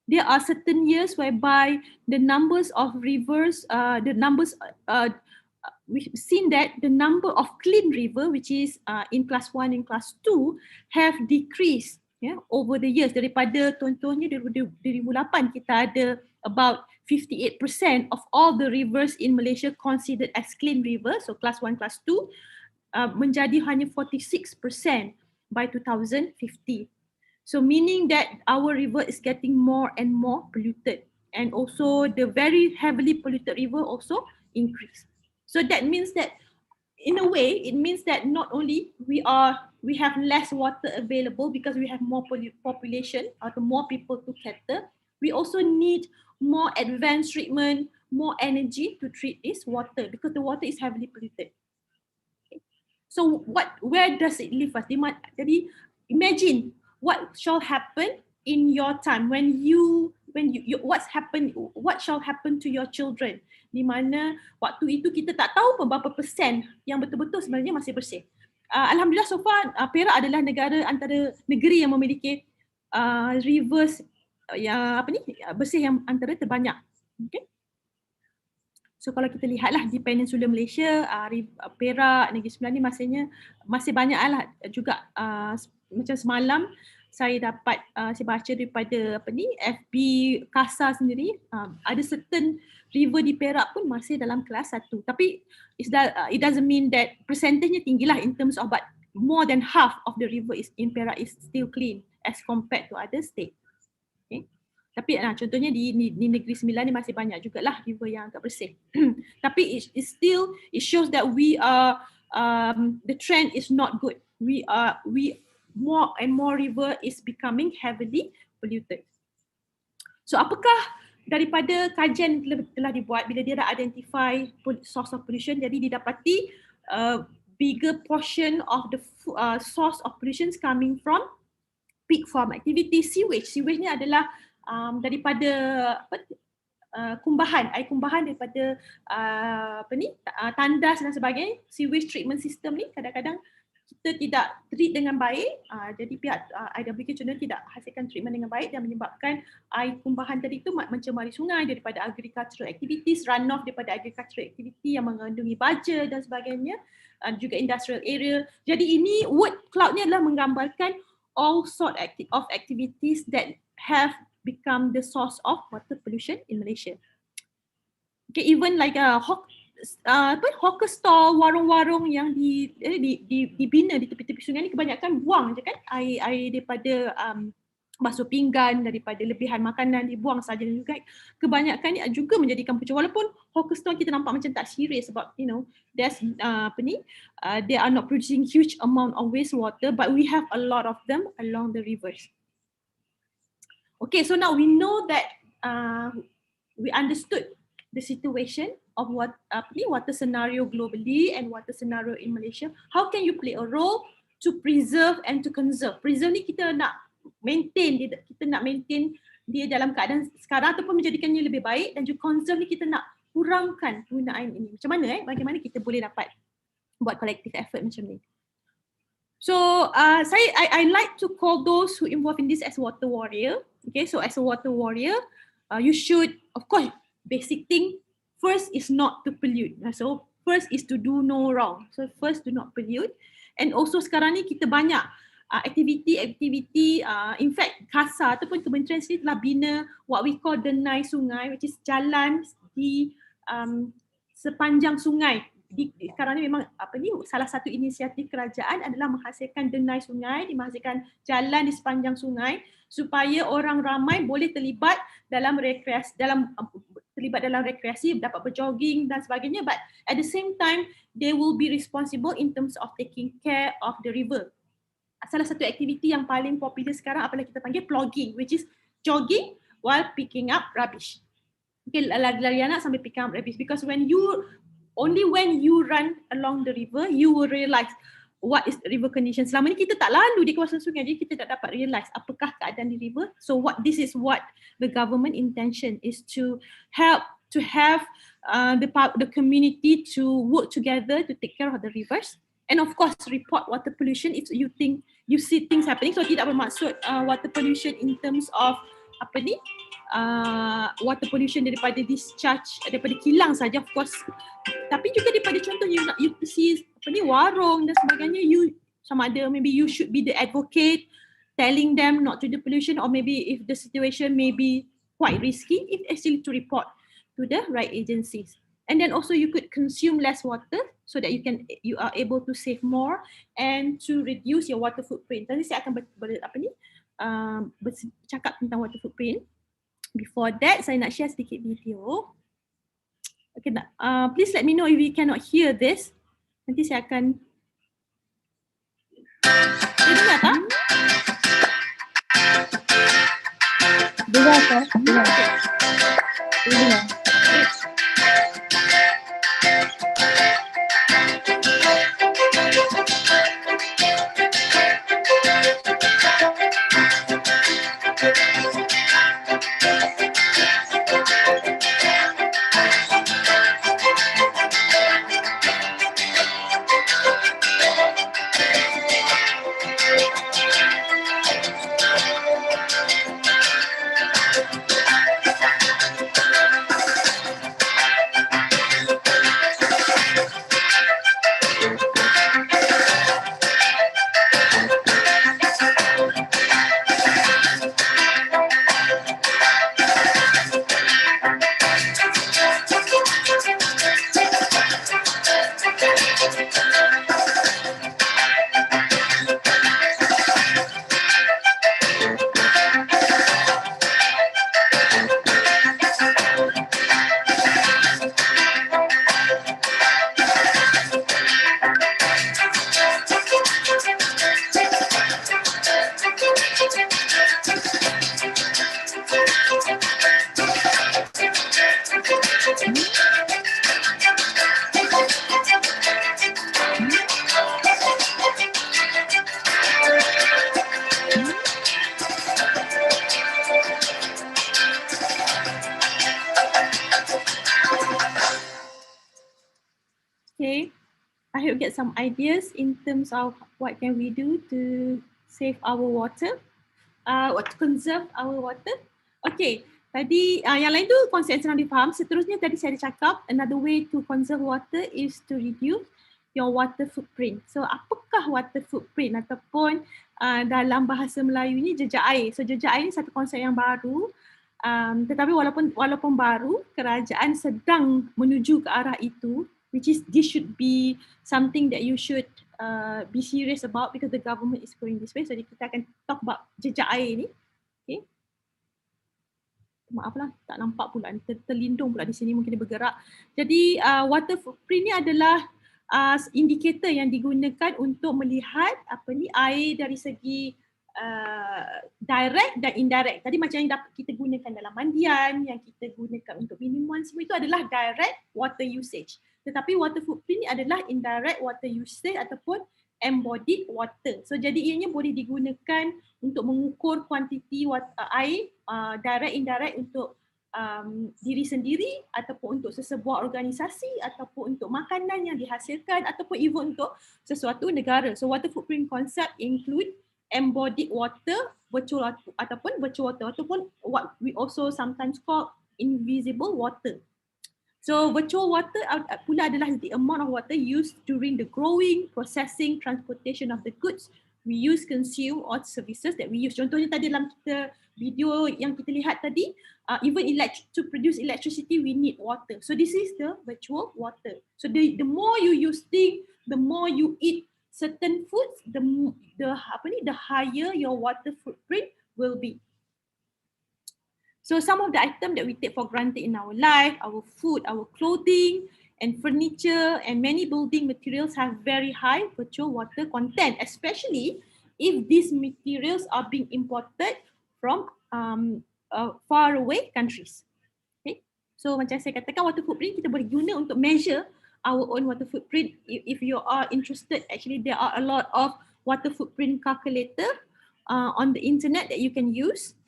there are certain years whereby the numbers of rivers, we've seen that the number of clean river, which is in class 1 and class 2, have decreased over the years. Daripada contohnya 2008 kita ada about 58% of all the rivers in Malaysia considered as clean rivers, so class 1, class 2, menjadi hanya 46% by 2050. So meaning that our river is getting more and more polluted, and also the very heavily polluted river also increase. So that means that in a way, it means that not only we have less water available because we have more population or more people to cater, we also need more advanced treatment, more energy to treat this water because the water is heavily polluted. Okay. So where does it leave us? Jadi imagine what shall happen in your time when you what shall happen to your children, di mana waktu itu kita tak tahu pun berapa persen yang betul-betul sebenarnya masih bersih. Alhamdulillah so far Perak adalah antara negeri yang memiliki rivers yang bersih yang antara terbanyak. Okay. So kalau kita lihatlah di Peninsula Malaysia, Perak, Negeri Sembilan ni masih banyak lah juga. Macam semalam saya baca daripada FB KASA sendiri, ada certain river di Perak pun masih dalam kelas 1. Tapi it doesn't mean that percentage-nya tinggilah in terms of, but more than half of the river in Perak is still clean as compared to other state. Okay. Tapi contohnya di Negeri Sembilan ni masih banyak jugalah river yang agak bersih. Tapi it shows that the trend is not good. More and more river is becoming heavily polluted. So apakah daripada kajian telah dibuat bila dia dah identify source of pollution, jadi didapati bigger portion of the source of pollution coming from pig farm activity, sewage. Sewage ni adalah daripada kumbahan, air kumbahan daripada tandas dan sebagainya. Sewage treatment system ni kadang-kadang kita tidak treat dengan baik, jadi pihak IWK contohnya tidak hasilkan treatment dengan baik dan menyebabkan air kumbahan tadi itu mencemari sungai daripada agricultural activities, runoff daripada agricultural activity yang mengandungi baja dan sebagainya, juga industrial area. Jadi ini word cloud ni adalah menggambarkan all sort of activities that have become the source of water pollution in Malaysia. Okay, even like hawker stall, warung-warung yang dibina di tepi-tepi sungai ni kebanyakan buang je kan air daripada basuh pinggan, daripada lebihan makanan dibuang saja dan juga kebanyakan ni juga menjadikan punca. Walaupun hawker stall kita nampak macam tak serius sebab there's they are not producing huge amount of wastewater, but we have a lot of them along the rivers. Okay, so now we know that we understood the situation of water scenario globally and water scenario in Malaysia. How can you play a role to preserve and to conserve? Preserve ni kita nak maintain dia dalam keadaan sekarang ataupun menjadikannya lebih baik, dan juga conserve ni kita nak kurangkan penggunaan ini. Macam mana bagaimana kita boleh dapat buat collective effort macam ni? So I like to call those who involved in this as water warrior. Okay, so as a water warrior, you should, of course, basic thing first is not to pollute. So first is to do no wrong. So first do not pollute. And also sekarang ni kita banyak aktiviti, in fact KASA ataupun kementerian sendiri telah bina what we call denai sungai, which is jalan di sepanjang sungai. Sekarang ni memang salah satu inisiatif kerajaan adalah menghasilkan denai sungai, menghasilkan jalan di sepanjang sungai supaya orang ramai boleh terlibat dalam rekreasi, dapat berjogging dan sebagainya, but at the same time they will be responsible in terms of taking care of the river. Salah satu aktiviti yang paling popular sekarang apabila kita panggil plogging, which is jogging while picking up rubbish. Okay, lari anak sambil pick up rubbish, because only when you run along the river you will realize what is the river condition. Selama ni kita tak lalu di kawasan sungai, jadi kita tak dapat realize apakah keadaan di river. So this is what the government intention is, to help to have the community to work together to take care of the rivers, and of course report water pollution if you think you see things happening. So tidak bermaksud water pollution in terms of water pollution daripada discharge, daripada kilang saja, of course, tapi juga daripada contoh you see warung dan sebagainya. Sama ada maybe you should be the advocate telling them not to do pollution, or maybe if the situation may be quite risky, if actually to report to the right agencies. And then also you could consume less water so that you are able to save more and to reduce your water footprint. Nanti saya akan bercakap tentang water footprint. Before that, saya nak share sedikit video. Okay, please let me know if you cannot hear this. Nanti saya akan dengar tak? Dengar tak? Dengar. Dengar. some ideas in terms of what can we do to save our water, what to conserve our water. Okay, tadi yang lain tu konsep senang difaham. Seterusnya tadi saya ada cakap another way to conserve water is to reduce your water footprint. So apakah water footprint ataupun dalam bahasa Melayu ni jejak air. So jejak air ni satu konsep yang baru. Tetapi walaupun baru, kerajaan sedang menuju ke arah itu, which is this should be something that you should be serious about because the government is going this way. So kita akan talk about jejak air ni. Okay. Maaflah, tak nampak pula, terlindung pula di sini, mungkin dia bergerak. Jadi water footprint ni adalah indikator yang digunakan untuk melihat air dari segi direct dan indirect. Tadi macam yang dapat kita gunakan dalam mandian, yang kita gunakan untuk minuman, semua itu adalah direct water usage. Tetapi water footprint ni adalah indirect water usage ataupun embodied water. So jadi ianya boleh digunakan untuk mengukur kuantiti air direct indirect untuk diri sendiri ataupun untuk sesebuah organisasi ataupun untuk makanan yang dihasilkan ataupun even untuk sesuatu negara. So water footprint concept include embodied water, virtual water ataupun what we also sometimes call invisible water. So virtual water pula adalah the amount of water used during the growing, processing, transportation of the goods we use, consume or services that we use. Contohnya tadi dalam video yang kita lihat tadi, even to produce electricity we need water. So this is the virtual water. So the more you use things, the more you eat certain foods, the higher your water footprint will be. So some of the items that we take for granted in our life, our food, our clothing and furniture and many building materials have very high virtual water content, especially if these materials are being imported from far away countries. Okay? So macam saya katakan, water footprint kita boleh guna untuk measure our own water footprint. If you are interested, actually there are a lot of water footprint calculator on the internet that you can use.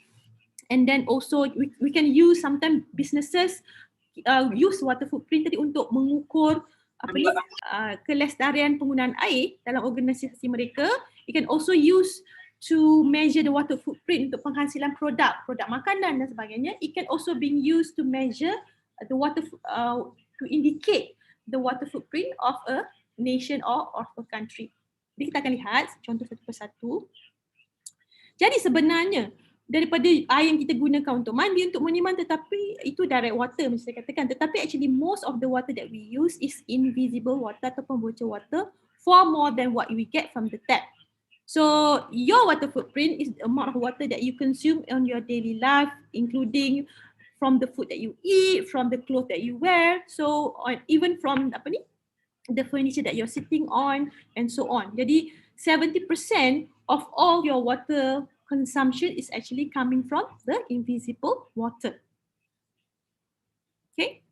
And then also we can use sometimes businesses use water footprint tadi untuk mengukur kelestarian penggunaan air dalam organisasi mereka. You can also use to measure the water footprint untuk penghasilan produk makanan dan sebagainya. It can also be used to measure the water to indicate the water footprint of a nation or of a country. Jadi kita akan lihat contoh satu persatu. Jadi sebenarnya daripada air yang kita gunakan untuk mandi, untuk minuman, tetapi itu direct water macam saya katakan. Tetapi actually most of the water that we use is invisible water ataupun virtual water, far more than what we get from the tap. So your water footprint is the amount of water that you consume on your daily life, including from the food that you eat, from the clothes that you wear, so even from the furniture that you're sitting on and so on. Jadi 70% of all your water consumption is actually coming from the invisible water. Okay.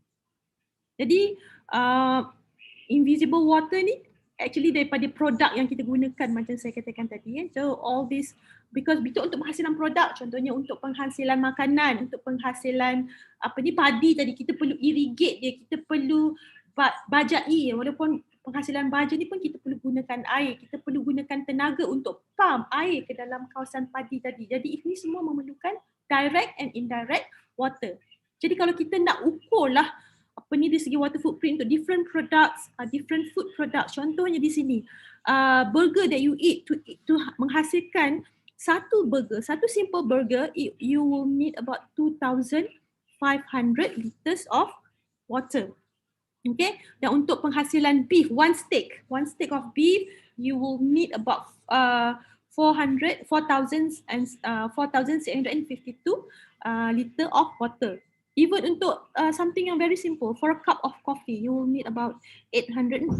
Jadi invisible water ni actually daripada produk yang kita gunakan macam saya katakan tadi. So all this because untuk penghasilan produk, contohnya untuk penghasilan makanan, untuk penghasilan padi tadi, kita perlu irrigate dia, kita perlu bajai, walaupun penghasilan baja ni pun kita perlu gunakan air, kita perlu gunakan tenaga untuk pump air ke dalam kawasan padi tadi. Jadi ini semua memerlukan direct and indirect water. Jadi kalau kita nak ukur lah dari segi water footprint untuk different products, different food products, contohnya di sini burger that you eat to menghasilkan satu simple burger, you will need about 2,500 liters of water. Okay, dan untuk penghasilan beef, one steak of beef, you will need about 4,652 liter of water. Even untuk something yang very simple, for a cup of coffee, you will need about 842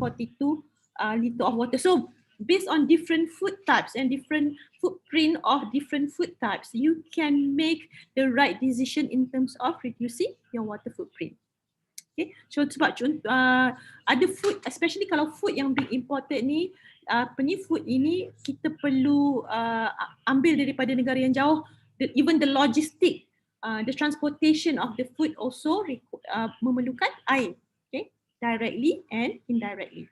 liter of water. So based on different food types and different footprint of different food types, you can make the right decision in terms of reducing your water footprint. Okay, so sebab ada food, especially kalau food yang being imported ni, food ini kita perlu ambil daripada negara yang jauh, even the logistic, the transportation of the food also memerlukan air, okay, directly and indirectly.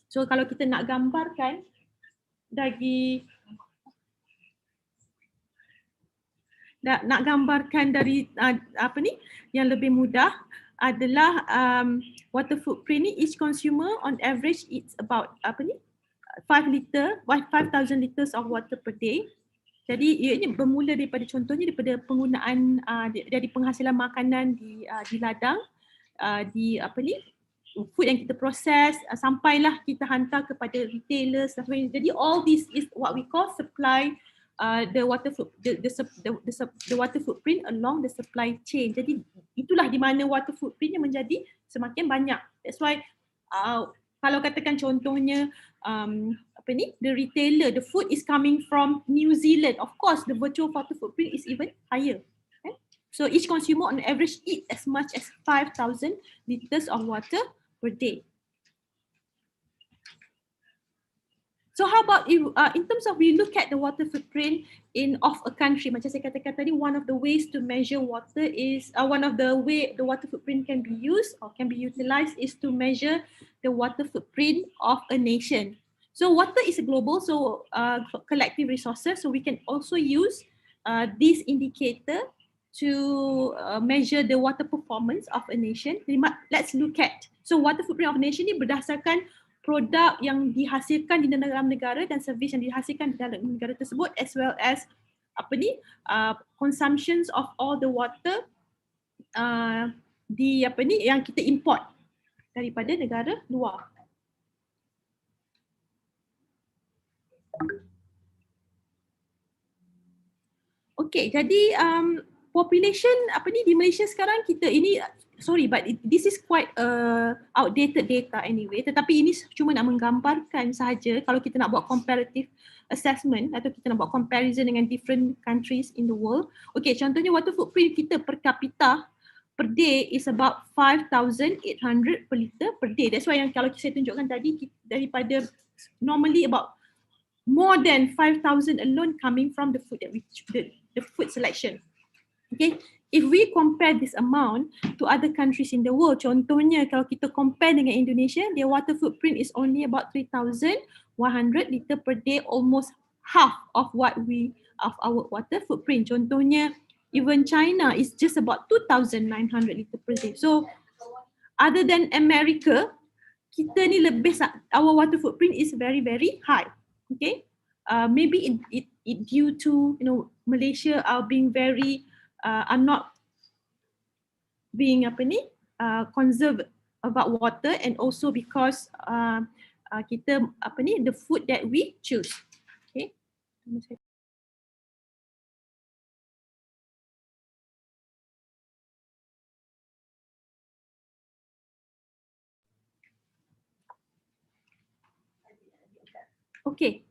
So kalau kita nak gambarkan dari dari yang lebih mudah adalah water footprint ni, each consumer on average eats about 5,000 liters of water per day. Jadi ianya bermula daripada contohnya daripada penggunaan dari penghasilan makanan di ladang, food yang kita proses sampailah kita hantar kepada retailers dan sebagainya. Jadi all this is what we call supply the water footprint along the supply chain. Jadi itulah di mana water footprintnya menjadi semakin banyak. That's why kalau katakan contohnya the retailer, the food is coming from New Zealand, of course the virtual water footprint is even higher. Okay? So each consumer on average eats as much as 5,000 liters of water per day. So how about if, in terms of we look at the water footprint of a country, macam saya katakan tadi, one of the ways to measure water is, one of the way the water footprint can be used or can be utilized is to measure the water footprint of a nation. So water is a global, so collective resources, so we can also use this indicator to measure the water performance of a nation. Let's look at, so water footprint of a nation ni berdasarkan produk yang dihasilkan di dalam negara dan servis yang dihasilkan di dalam negara tersebut, as well as consumptions of all the water yang kita import daripada negara luar. Okay, jadi population di Malaysia sekarang kita ini, sorry but this is quite outdated data anyway, tetapi ini cuma nak menggambarkan sahaja kalau kita nak buat comparative assessment atau kita nak buat comparison dengan different countries in the world. Okay, contohnya water footprint kita per capita per day is about 5,800 per liter per day. That's why yang kalau saya tunjukkan tadi, daripada normally about more than 5,000 alone coming from the food that the food selection. Okay, if we compare this amount to other countries in the world, contohnya kalau kita compare dengan Indonesia, their water footprint is only about 3,100 liter per day, almost half of our water footprint. Contohnya even China is just about 2,900 liter per day. So other than America, kita ni our water footprint is very very high. Okay, maybe it due to Malaysia are being very are not being conserve about water, and also because kita the food that we choose. Okay. Okay.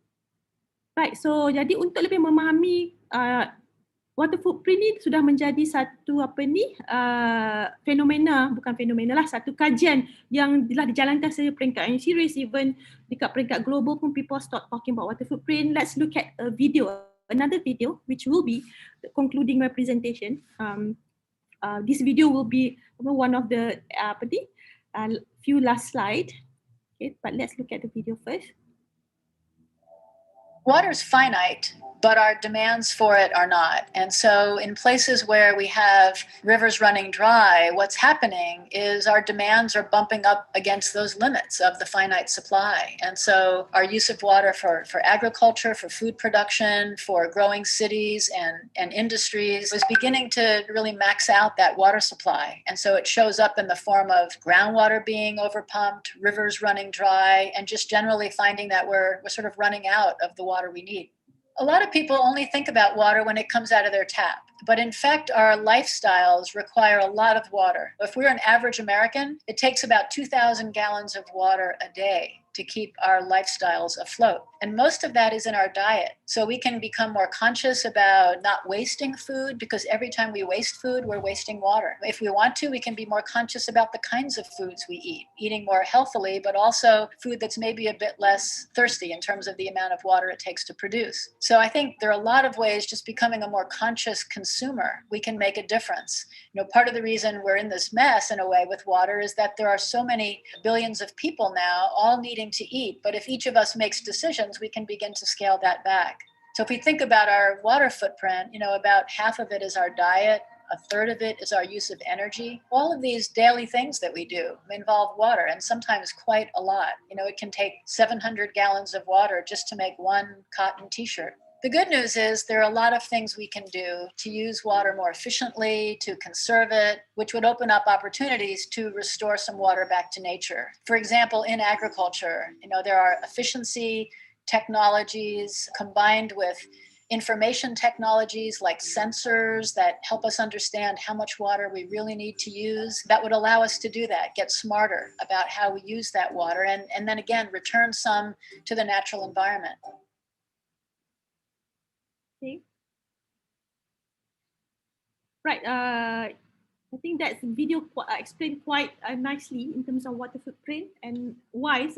Right, so jadi untuk lebih memahami water footprint ni sudah menjadi satu satu kajian yang telah dijalankan secara peringkat yang serius, even dekat peringkat global pun people start talking about water footprint. Let's look at a video, another video which will be concluding my presentation. This video will be one of the few last slide. Okay, but let's look at the video first. Water is finite, but our demands for it are not. And so in places where we have rivers running dry, what's happening is our demands are bumping up against those limits of the finite supply. And so our use of water for agriculture, for food production, for growing cities and industries is beginning to really max out that water supply. And so it shows up in the form of groundwater being overpumped, rivers running dry, and just generally finding that we're sort of running out of the water we need. A lot of people only think about water when it comes out of their tap. But in fact, our lifestyles require a lot of water. If we're an average American, it takes about 2,000 gallons of water a day to keep our lifestyles afloat. And most of that is in our diet. So we can become more conscious about not wasting food, because every time we waste food, we're wasting water. If we want to, we can be more conscious about the kinds of foods we eat, eating more healthily, but also food that's maybe a bit less thirsty in terms of the amount of water it takes to produce. So I think there are a lot of ways, just becoming a more conscious consumer, we can make a difference. Part of the reason we're in this mess in a way with water is that there are so many billions of people now all needing something to eat. But if each of us makes decisions, we can begin to scale that back. So if we think about our water footprint, about half of it is our diet, a third of it is our use of energy. All of these daily things that we do involve water, and sometimes quite a lot. It can take 700 gallons of water just to make one cotton t-shirt. The good news is there are a lot of things we can do to use water more efficiently, to conserve it, which would open up opportunities to restore some water back to nature. For example, in agriculture, there are efficiency technologies combined with information technologies like sensors that help us understand how much water we really need to use. That would allow us to do that, get smarter about how we use that water, and then again, return some to the natural environment. Okay. Right. I think that video explained quite nicely in terms of water footprint and why.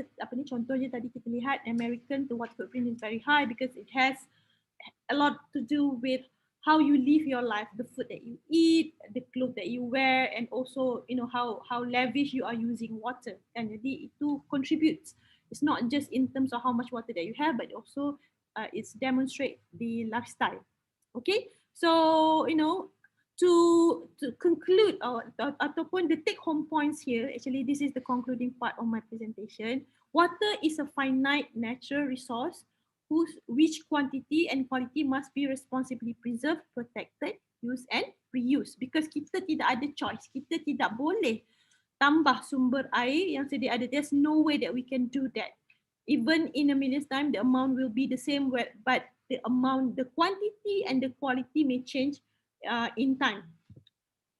Contohnya tadi kita lihat American, the water footprint is very high because it has a lot to do with how you live your life, the food that you eat, the clothes that you wear, and also how lavish you are using water. And jadi itu contributes. It's not just in terms of how much water that you have, but also it's demonstrate the lifestyle. Okay, so to conclude ataupun the take home points here, actually this is the concluding part of my presentation. Water is a finite natural resource which quantity and quality must be responsibly preserved, protected, used and reused. Because kita tidak ada choice, kita tidak boleh tambah sumber air yang sedia ada. There's no way that we can do that. Even in a million's time, the amount will be the same, but the quantity and the quality may change in time.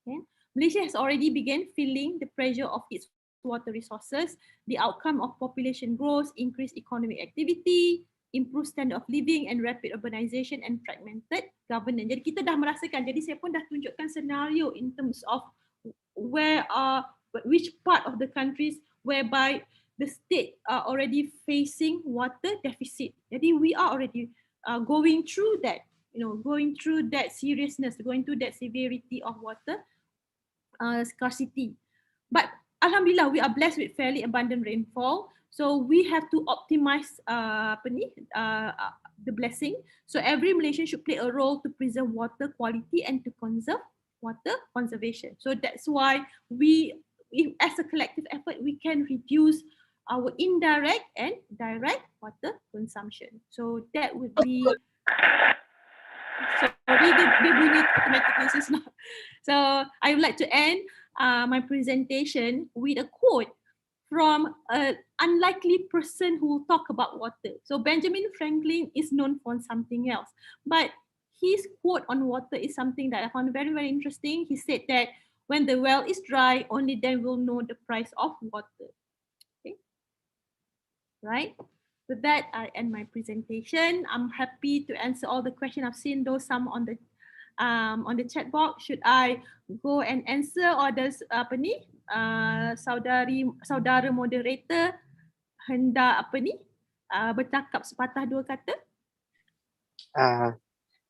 Okay. Malaysia has already begun feeling the pressure of its water resources, the outcome of population growth, increased economic activity, improved standard of living and rapid urbanization and fragmented governance. Jadi kita dah merasakan, jadi saya pun dah tunjukkan senario in terms of which part of the countries whereby the state are already facing water deficit. Jadi we are already going through that, going through that seriousness, going through that severity of water scarcity. But alhamdulillah, we are blessed with fairly abundant rainfall. So we have to optimize the blessing. So every Malaysian should play a role to preserve water quality and to conserve water conservation. So that's why as a collective effort, we can reduce our indirect and direct water consumption. So that would be, sorry, the bunyi automatically is not. So I would like to end my presentation with a quote from an unlikely person who will talk about water. So Benjamin Franklin is known for something else, but his quote on water is something that I found very, very interesting. He said that when the well is dry, only then we'll know the price of water. Okay, right? With that, I end my presentation. I'm happy to answer all the questions. I've seen those some on the chat box. Should I go and answer, or does saudara moderator hendak bercakap sepatah dua kata?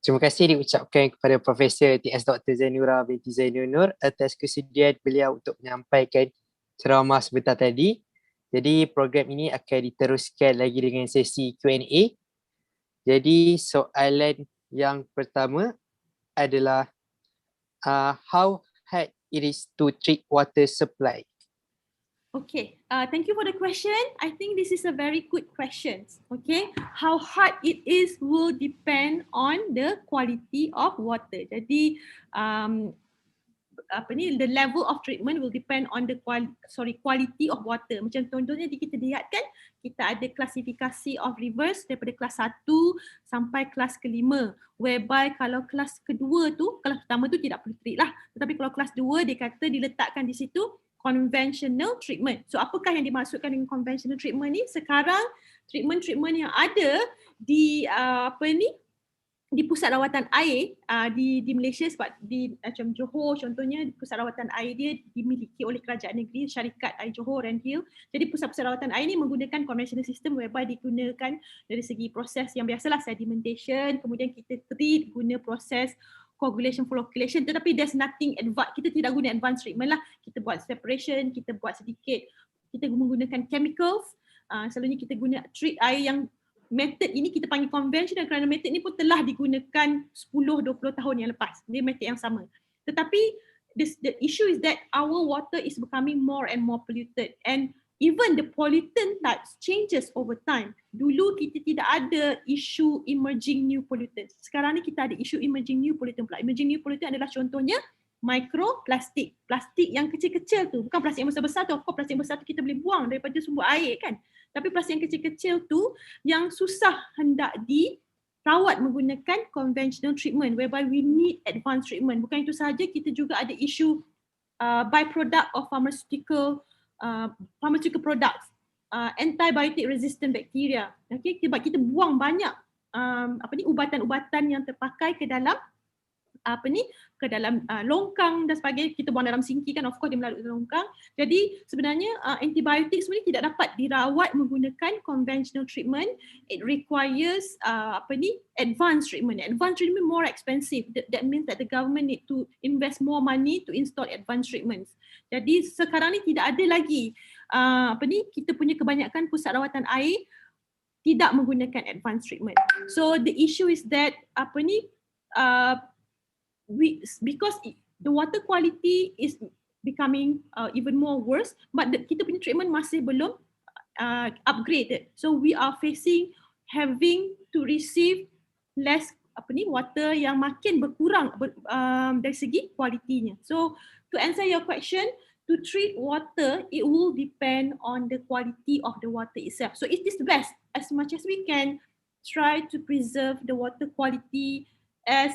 Terima kasih diucapkan kepada Profesor TS Dr. Zainura binti Zainon Noor atas kesediaan beliau untuk menyampaikan ceramah sebentar tadi. Jadi program ini akan diteruskan lagi dengan sesi Q&A. Jadi soalan yang pertama adalah how hard it is to treat water supply? Okay, thank you for the question. I think this is a very good question. Okay, how hard it is will depend on the quality of water. Jadi the level of treatment will depend on the quality of water. Macam contohnya kita lihat kan, kita ada klasifikasi of rivers daripada kelas 1 sampai kelas ke-5, whereby kalau kelas kedua tu, kelas pertama tu tidak perlu treat lah, tetapi kalau kelas 2 dia kata diletakkan di situ conventional treatment. So apakah yang dimaksudkan dengan conventional treatment ni? Sekarang treatment yang ada di di pusat rawatan air di Malaysia, sebab di macam Johor contohnya, pusat rawatan air dia dimiliki oleh kerajaan negeri, syarikat air Johor and Hill. Jadi pusat-pusat rawatan air ni menggunakan conventional system whereby digunakan dari segi proses yang biasalah, sedimentation, kemudian kita treat guna proses coagulation, flocculation, tetapi there's nothing advanced. Kita tidak guna advanced treatment lah. Kita buat separation, kita buat sedikit, kita menggunakan chemicals Selalunya kita guna treat air yang method ini kita panggil conventional kerana method ni pun telah digunakan 10-20 tahun yang lepas. Dia method yang sama. Tetapi the issue is that our water is becoming more and more polluted, and even the pollutant types changes over time. Dulu kita tidak ada isu emerging new pollutants. Sekarang ni kita ada isu emerging new pollutant pula. Emerging new pollutant adalah contohnya mikroplastik. Plastik yang kecil-kecil tu, bukan plastik yang besar-besar tu. Of course plastik yang besar tu kita boleh buang daripada sumber air kan. Tapi plastik yang kecil-kecil tu yang susah hendak dirawat menggunakan conventional treatment, whereby we need advanced treatment. Bukan itu sahaja, kita juga ada isu byproduct of pharmaceutical products, antibiotic resistant bacteria. Okay, sebab kita buang banyak ubatan-ubatan yang terpakai ke dalam longkang dan sebagainya. Kita buang dalam sinki kan, of course dia melalui longkang. Jadi sebenarnya antibiotik sebenarnya tidak dapat dirawat menggunakan conventional treatment. It requires advanced treatment. Advanced treatment more expensive. That means that the government need to invest more money to install advanced treatments. Jadi sekarang ni tidak ada lagi kita punya kebanyakan pusat rawatan air tidak menggunakan advanced treatment. So the issue is that because the water quality is becoming even more worse, but kita punya treatment masih belum upgraded. So we are having to receive less water yang makin berkurang dari segi kualitinya. So to answer your question, to treat water, it will depend on the quality of the water itself. So it is best as much as we can try to preserve the water quality, as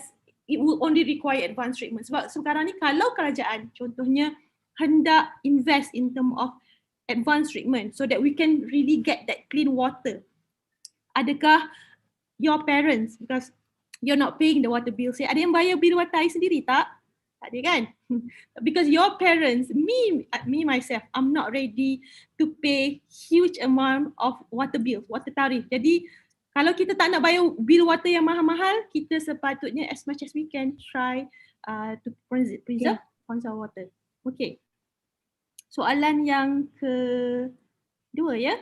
it will only require advanced treatment. Sebab sekarang ni kalau kerajaan contohnya hendak invest in term of advanced treatment so that we can really get that clean water, adakah your parents, because you're not paying the water bill, say ada yang bayar bil water air sendiri tak? Tak ada kan? Because your parents, me myself, I'm not ready to pay huge amount of water bill, water tarif. Jadi kalau kita tak nak bayar bil water yang mahal-mahal, kita sepatutnya as much as we can try to preserve conserve water. Okay. Soalan yang kedua ya.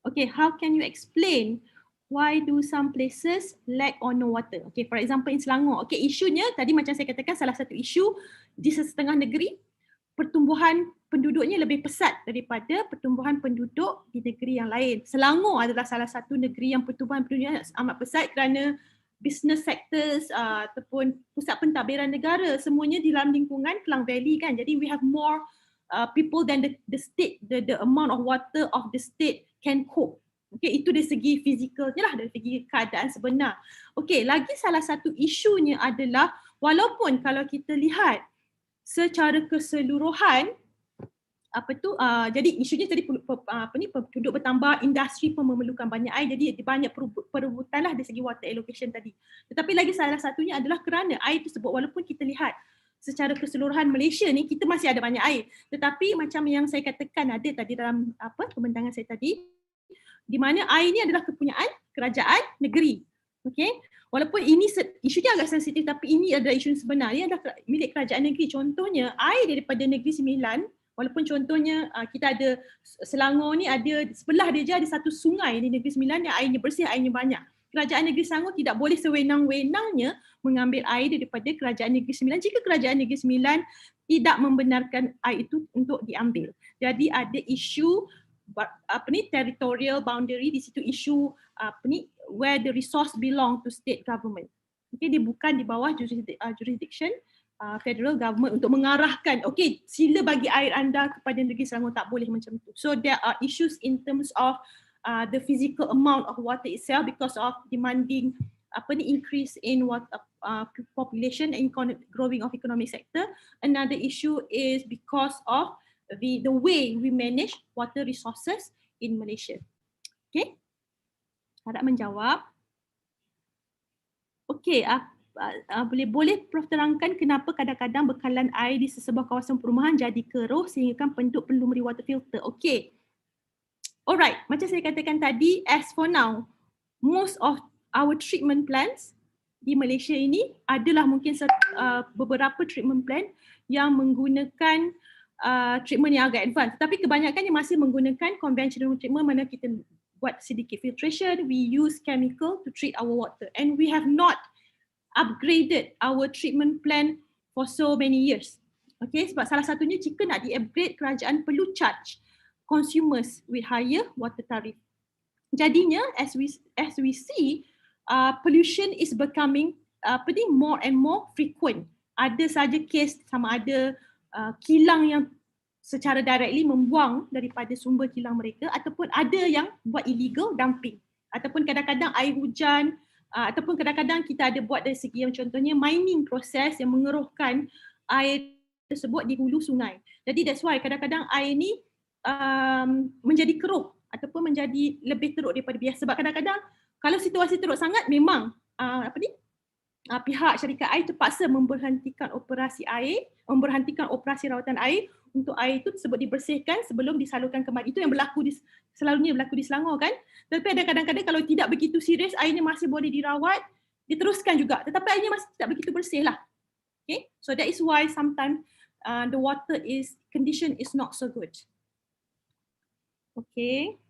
Okay, how can you explain why do some places lack or no water? Okay, for example in Selangor. Okay, isunya tadi macam saya katakan, salah satu isu di setengah negeri pertumbuhan penduduknya lebih pesat daripada pertumbuhan penduduk di negeri yang lain. Selangor adalah salah satu negeri yang pertumbuhan penduduknya amat pesat kerana business sectors ataupun pusat pentadbiran negara semuanya di dalam lingkungan Klang Valley kan. Jadi we have more people than the state, the amount of water of the state can cope. Okay, itu dari segi fizikalnya lah, dari segi keadaan sebenar. Okay, lagi salah satu isunya adalah walaupun kalau kita lihat secara keseluruhan jadi isunya tadi penduduk bertambah, industri pun memerlukan banyak air, jadi banyak perebutan lah dari segi water allocation tadi. Tetapi lagi salah satunya adalah kerana air tersebut, walaupun kita lihat secara keseluruhan Malaysia ni kita masih ada banyak air, tetapi macam yang saya katakan ada tadi dalam pembentangan saya tadi, di mana air ni adalah kepunyaan kerajaan negeri. Okay, walaupun ini isunya agak sensitif, tapi ini adalah isu sebenar, ia adalah milik kerajaan negeri. Contohnya air daripada Negeri Sembilan, walaupun contohnya kita ada Selangor ni ada sebelah dia je ada satu sungai di Negeri Sembilan yang airnya bersih, airnya banyak. Kerajaan Negeri Selangor tidak boleh sewenang-wenangnya mengambil air daripada Kerajaan Negeri Sembilan jika Kerajaan Negeri Sembilan tidak membenarkan air itu untuk diambil. Jadi ada isu territorial boundary, di situ isu where the resource belong to state government. Okay, dia bukan di bawah jurisdiction federal government untuk mengarahkan, okay, sila bagi air anda kepada negeri Selangor, tak boleh macam tu. So there are issues in terms of the physical amount of water itself because of demanding increase in water population and growing of economic sector. Another issue is because of the way we manage water resources in Malaysia. Okay, harap menjawab. Okay, boleh Prof terangkan kenapa kadang-kadang bekalan air di sesebuah kawasan perumahan jadi keruh sehingga penduduk perlu memberi water filter. Okay, alright, macam saya katakan tadi, as for now, most of our treatment plants di Malaysia ini adalah mungkin beberapa treatment plant yang menggunakan treatment yang agak advance. Tapi kebanyakannya masih menggunakan conventional treatment mana kita buat sedikit filtration, we use chemical to treat our water, and we have not upgraded our treatment plan for so many years. Okay, sebab salah satunya jika nak di-upgrade, kerajaan perlu charge consumers with higher water tariff. Jadinya as we see, pollution is becoming more and more frequent. Ada saja kes sama ada kilang yang secara directly membuang daripada sumber kilang mereka, ataupun ada yang buat illegal dumping, ataupun kadang-kadang air hujan, ataupun kadang-kadang kita ada buat dari segi yang contohnya mining proses yang mengeruhkan air tersebut di hulu sungai. Jadi that's why kadang-kadang air ni menjadi keruh ataupun menjadi lebih teruk daripada biasa. Sebab kadang-kadang kalau situasi teruk sangat, memang pihak syarikat air terpaksa memberhentikan operasi rawatan air untuk air itu tersebut dibersihkan sebelum disalurkan kembali. Itu yang selalunya berlaku di Selangor kan. Tapi ada kadang-kadang kalau tidak begitu serius, airnya masih boleh dirawat, diteruskan juga. Tetapi airnya masih tidak begitu bersih lah. Okay, so that is why sometimes the water condition is not so good. Okay.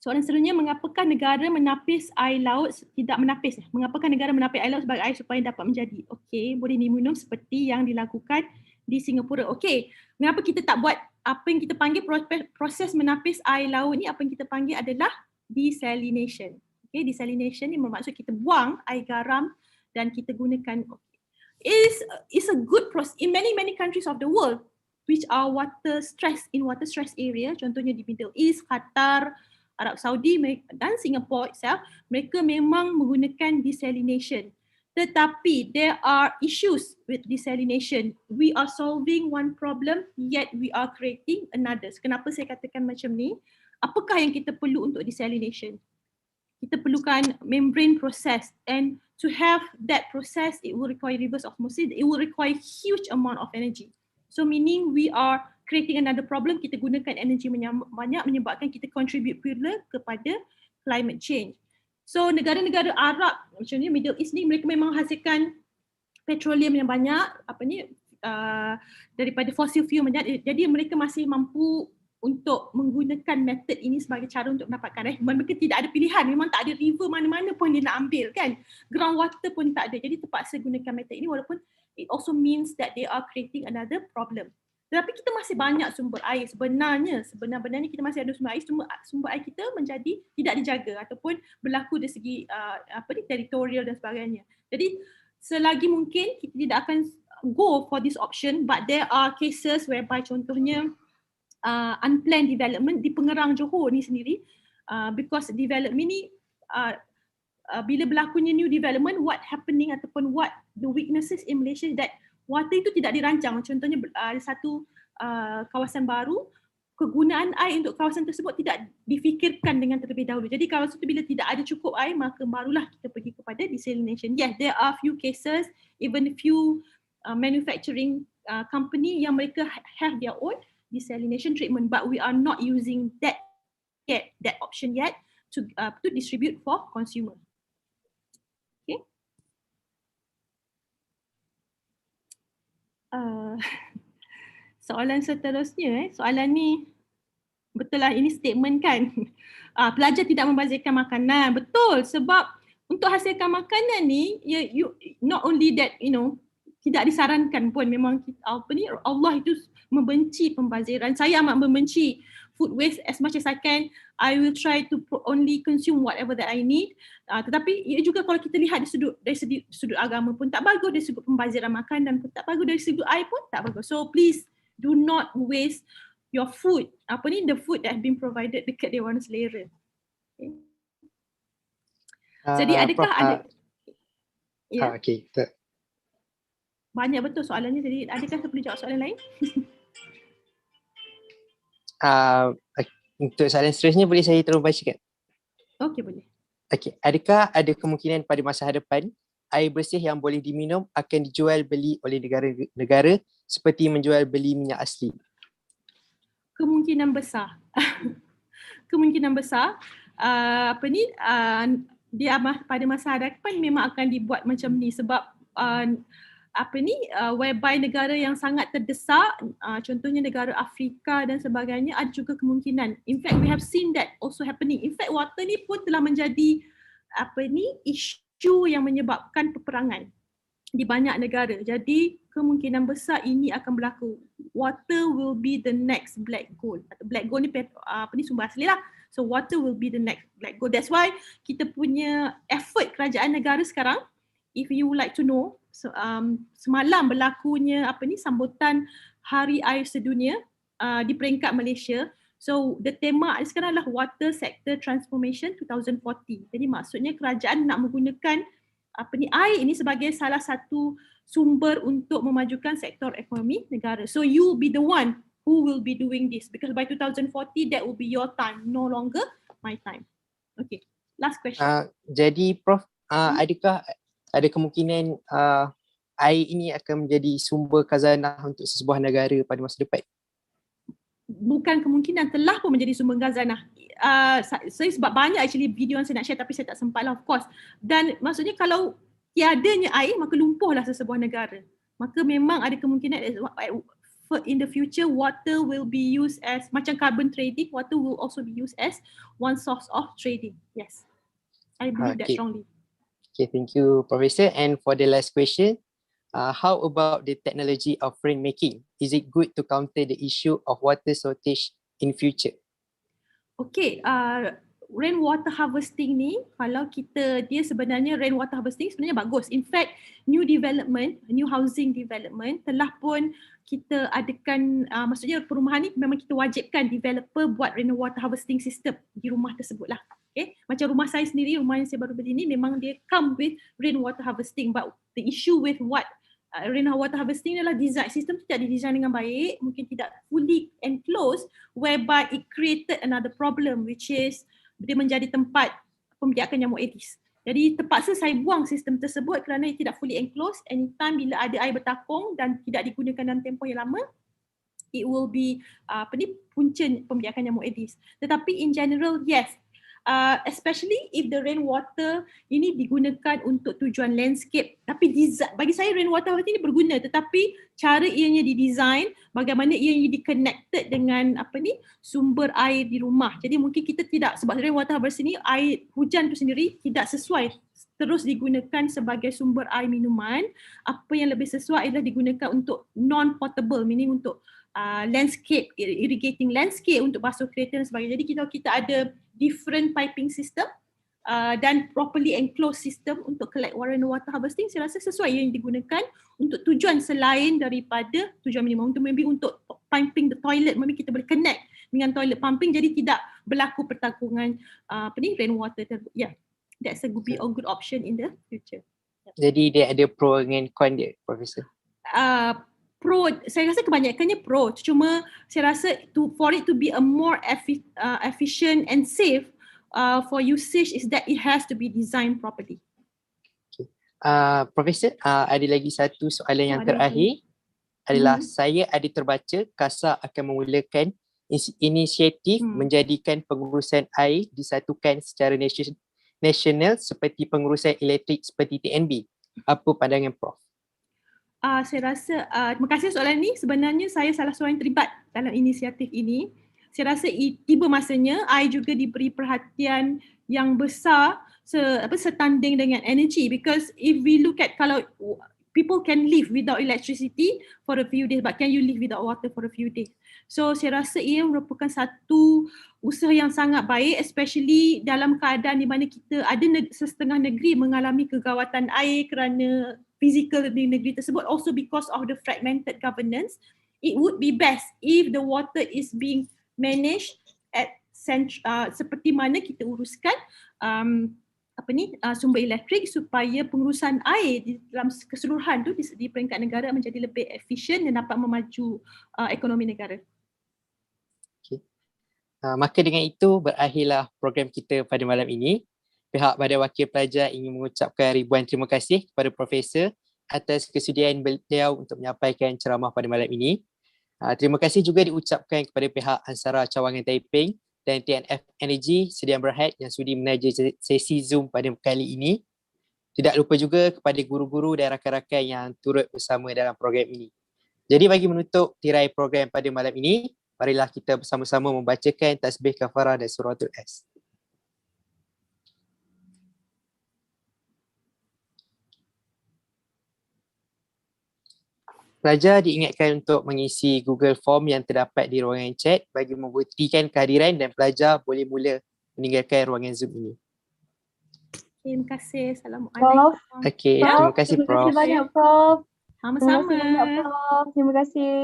Soalan seterusnya, mengapakah negara menapis air laut tidak menapis? Mengapakah negara menapis air laut sebagai air supaya dapat menjadi? Okey, boleh diminum seperti yang dilakukan di Singapura. Okey, mengapa kita tak buat apa yang kita panggil proses menapis air laut ni? Apa yang kita panggil adalah desalination. Okey, desalination ni bermaksud kita buang air garam dan kita gunakan. Is a good process in many countries of the world which are water stress area, contohnya di Middle East, Qatar, Arab Saudi dan Singapore itself, mereka memang menggunakan desalination. Tetapi there are issues with desalination. We are solving one problem yet we are creating another. Kenapa saya katakan macam ni? Apakah yang kita perlu untuk desalination? Kita perlukan membrane process, and to have that process it will require reverse osmosis. It will require huge amount of energy. So meaning we are creating another problem, kita gunakan energi banyak menyebabkan kita contribute pula kepada climate change. So negara-negara Arab macam ni, Middle East ni, mereka memang hasilkan petroleum yang banyak, daripada fossil fuel banyak, jadi mereka masih mampu untuk menggunakan method ini sebagai cara untuk mendapatkan air. Mereka tidak ada pilihan, memang tak ada river mana-mana pun dia nak ambil kan, groundwater pun tak ada, jadi terpaksa gunakan method ini, walaupun it also means that they are creating another problem. Tetapi kita masih banyak sumber air sebenarnya kita masih ada sumber air, sumber air kita menjadi tidak dijaga ataupun berlaku dari segi teritorial dan sebagainya. Jadi selagi mungkin kita tidak akan go for this option, but there are cases whereby contohnya unplanned development di Pengerang Johor ni sendiri, because development ni bila berlakunya new development, what happening ataupun what the weaknesses in Malaysia that water itu tidak dirancang. Contohnya ada satu kawasan baru, kegunaan air untuk kawasan tersebut tidak difikirkan dengan terlebih dahulu. Jadi kalau bila tidak ada cukup air, maka barulah kita pergi kepada desalination. Yes, there are few cases, even few manufacturing company yang mereka have their own desalination treatment, but we are not using that option yet to distribute for consumer. Okay. Soalan seterusnya, soalan ni betul lah, ini statement kan. Pelajar tidak membazirkan makanan. Betul, sebab untuk hasilkan makanan ni, you not only that, tidak disarankan pun, memang Allah itu membenci pembaziran. Saya amat membenci food waste. As much as I can, I will try to only consume whatever that I need. Tetapi ia juga kalau kita lihat dari sudut agama pun tak bagus, dari sudut pembaziran makanan pun tak bagus, dari sudut air pun tak bagus. So please do not waste your food. The food that have been provided dekat Dewan Selera. Okay. Jadi adakah Prof, ada okay. Banyak betul soalannya, jadi adakah saya boleh jawab soalan lain? Untuk soalan seterusnya boleh saya tolong bacakan? Okey, boleh. Okey, adakah ada kemungkinan pada masa hadapan air bersih yang boleh diminum akan dijual beli oleh negara seperti menjual beli minyak asli? Kemungkinan besar. Kemungkinan besar. Dia pada masa hadapan memang akan dibuat macam ni, sebab whereby negara yang sangat terdesak, contohnya negara Afrika dan sebagainya, ada juga kemungkinan. In fact, we have seen that also happening. In fact, water ni pun telah menjadi isu yang menyebabkan peperangan di banyak negara. Jadi kemungkinan besar ini akan berlaku. Water will be the next black gold. Black gold ni sumber asli lah. So water will be the next black gold. That's why kita punya effort kerajaan negara sekarang, if you would like to know, semalam berlakunya sambutan Hari Air Sedunia di peringkat Malaysia. So the tema sekarang adalah Water Sector Transformation 2040. Jadi maksudnya kerajaan nak menggunakan air ini sebagai salah satu sumber untuk memajukan sektor ekonomi negara. So you be the one who will be doing this, because by 2040 that will be your time, no longer my time. Okay, last question. Jadi Prof, adakah ada kemungkinan air ini akan menjadi sumber khazanah untuk sebuah negara pada masa depan? Bukan kemungkinan, telah pun menjadi sumber khazanah. Saya sebab banyak actually video yang saya nak share tapi saya tak sempat lah, of course. Dan maksudnya kalau tiadanya air, maka lumpuhlah sesebuah negara. Maka memang ada kemungkinan in the future water will be used as, macam carbon trading, water will also be used as one source of trading. Yes, I believe that strongly. Okay, thank you, Professor. And for the last question, how about the technology of rainmaking? Is it good to counter the issue of water shortage in future? Okay, rainwater harvesting ni, kalau dia sebenarnya rainwater harvesting sebenarnya bagus. In fact, new housing development telah pun kita adakan, maksudnya perumahan ni memang kita wajibkan developer buat rainwater harvesting system di rumah tersebut lah. Okay, macam rumah saya sendiri, rumah yang saya baru beli ni memang dia come with rainwater harvesting, but the issue with rainwater harvesting adalah design sistem tidak didesain dengan baik, mungkin tidak fully enclosed, whereby it created another problem, which is dia menjadi tempat pembiakan nyamuk Aedes. Jadi terpaksa saya buang sistem tersebut kerana ia tidak fully enclosed. Anytime bila ada air bertakung dan tidak digunakan dalam tempoh yang lama, it will be punca pembiakan nyamuk Aedes. Tetapi in general, yes, especially if the rainwater ini digunakan untuk tujuan landscape. Tapi bagi saya rainwater harvesting ini berguna, tetapi cara ianya didesain, bagaimana ianya di-connected dengan sumber air di rumah. Jadi mungkin kita tidak, sebab rainwater harvesting ini air hujan itu sendiri tidak sesuai terus digunakan sebagai sumber air minuman. Apa yang lebih sesuai adalah digunakan untuk non-potable, meaning untuk landscape, irrigating landscape, untuk basuh kereta dan sebagainya. Jadi kita ada different piping system dan properly enclosed system untuk collect rainwater harvesting. Saya rasa sesuai yang digunakan untuk tujuan selain daripada tujuan minimum, untuk maybe untuk pumping the toilet, maybe kita boleh connect dengan toilet pumping, jadi tidak berlaku pertakungan rainwater. Yeah, that's a good option in the future. Jadi dia ada pro dengan con dia, Profesor? Pro, saya rasa kebanyakannya pro. Cuma saya rasa for it to be a more efficient and safe for usage is that it has to be designed properly. Okay. Profesor, ada lagi satu soalan yang terakhir. Adalah saya ada terbaca KASA akan memulakan inisiatif menjadikan pengurusan air disatukan secara nasional seperti pengurusan elektrik seperti TNB. Apa pandangan Prof? Saya rasa, terima kasih soalan ni. Sebenarnya saya salah seorang yang terlibat dalam inisiatif ini. Saya rasa tiba masanya air juga diberi perhatian yang besar setanding dengan energy, because if we look at, kalau people can live without electricity for a few days, but can you live without water for a few days? So saya rasa ia merupakan satu usaha yang sangat baik, especially dalam keadaan di mana kita ada setengah negeri mengalami kegawatan air kerana physical di negeri tersebut, also because of the fragmented governance. It would be best if the water is being managed at seperti mana kita uruskan sumber elektrik, supaya pengurusan air di dalam keseluruhan tu di peringkat negara menjadi lebih efisien dan dapat memaju ekonomi negara. Okay. Maka dengan itu berakhirlah program kita pada malam ini. Pihak Badan Wakil Pelajar ingin mengucapkan ribuan terima kasih kepada Profesor atas kesudian beliau untuk menyampaikan ceramah pada malam ini. Terima kasih juga diucapkan kepada pihak ANSARA Cawangan Taiping dan TNF Energy Sdn Bhd yang sudi menaja sesi Zoom pada kali ini. Tidak lupa juga kepada guru-guru dan rakan-rakan yang turut bersama dalam program ini. Jadi bagi menutup tirai program pada malam ini, marilah kita bersama-sama membacakan tasbih kafarah dan suratul as. Pelajar diingatkan untuk mengisi Google Form yang terdapat di ruangan chat bagi membuktikan kehadiran dan pelajar boleh mula meninggalkan ruangan Zoom ini. Terima kasih. Assalamualaikum. Okey, terima kasih Terima Prof. kasih banyak Prof. Sama-sama. Terima kasih banyak Prof. Terima kasih.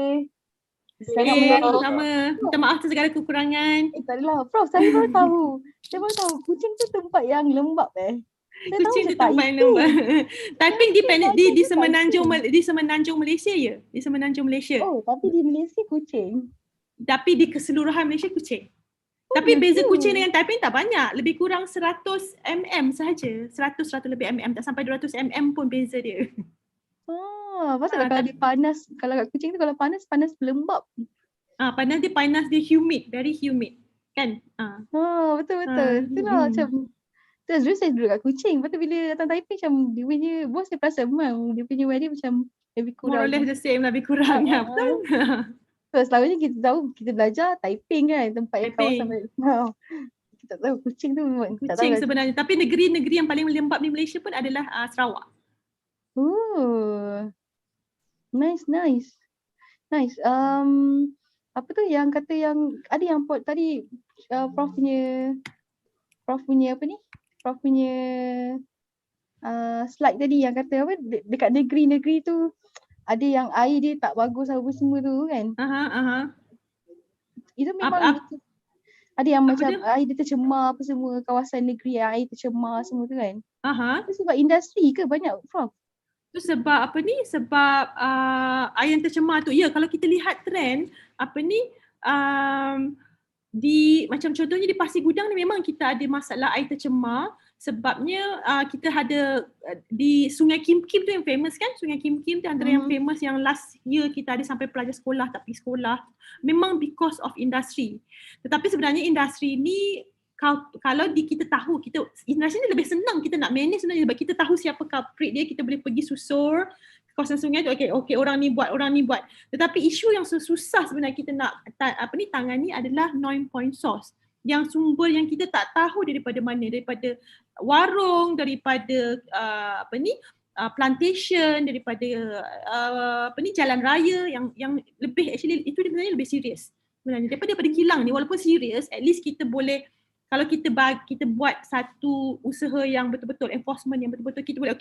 Sangat Okay, menarik. sama. Minta maaf atas segala kekurangan. Tak adalah Prof, saya baru tahu. Saya baru tahu kucing tu tempat yang lembab Saya Kucing tahu tu je tak tempat yang itu. nombor. Taiping di Kucing Semenanjung Taiping. di Semenanjung Malaysia ya? Di Semenanjung Malaysia. Oh, tapi di Malaysia kucing. Tapi di keseluruhan Malaysia kucing. Oh, Tapi beza gitu. kucing dengan Taiping tak banyak. Lebih kurang 100 mm sahaja. 100 lebih mm. Tak sampai 200 mm pun beza dia. Pasal kalau dia panas, kalau kat kucing tu kalau panas lembab. Panas dia humid. Very humid. Kan? Betul-betul. Itulah macam terus dulu saya duduk kat kucing. Lepas tu bila datang Taiping macam dia punya bos saya perasan memang dia punya weather macam lebih More or kurang. less the same, lebih kurang. Ya, betul. So selalunya kita tahu, kita belajar Taiping kan, tempat yang Taiping. kawasan. Kita tak tahu kucing tu memang tak tahu. Kucing sebenarnya. Tapi negeri-negeri yang paling lembab di Malaysia pun adalah Sarawak. Nice. Apa tu yang kata yang ada yang tadi Prof punya apa ni? Prof punya slide tadi yang kata apa dekat negeri-negeri tu ada yang air dia tak bagus apa semua tu kan. Itu memang ada yang macam dia? air dia tercemar apa semua, kawasan negeri yang air tercemar semua tu kan. Itu sebab industri ke banyak Prof? Itu sebab apa ni? Sebab air yang tercemar tu. Ya, kalau kita lihat trend apa ni di macam contohnya di Pasir Gudang ni memang kita ada masalah air tercemar sebabnya kita ada di Sungai Kim Kim tu yang famous kan. Sungai Kim Kim tu antara yang famous yang last year kita ada sampai pelajar sekolah tak pergi sekolah. Memang because of industri. Tetapi sebenarnya industri ni kalau kita tahu, industri ni lebih senang kita nak manage sebenarnya sebab kita tahu siapa culprit dia, kita boleh pergi susur kawasan sungai tu, okay, orang ni buat. Tetapi isu yang susah sebenarnya kita nak tangani adalah non-point source. Yang sumber yang kita tak tahu daripada mana, daripada warung, daripada plantation, daripada jalan raya yang lebih actually itu sebenarnya lebih serius. Sebenarnya daripada kilang ni walaupun serius, at least kita boleh kalau kita buat satu usaha yang betul-betul enforcement yang betul-betul kita boleh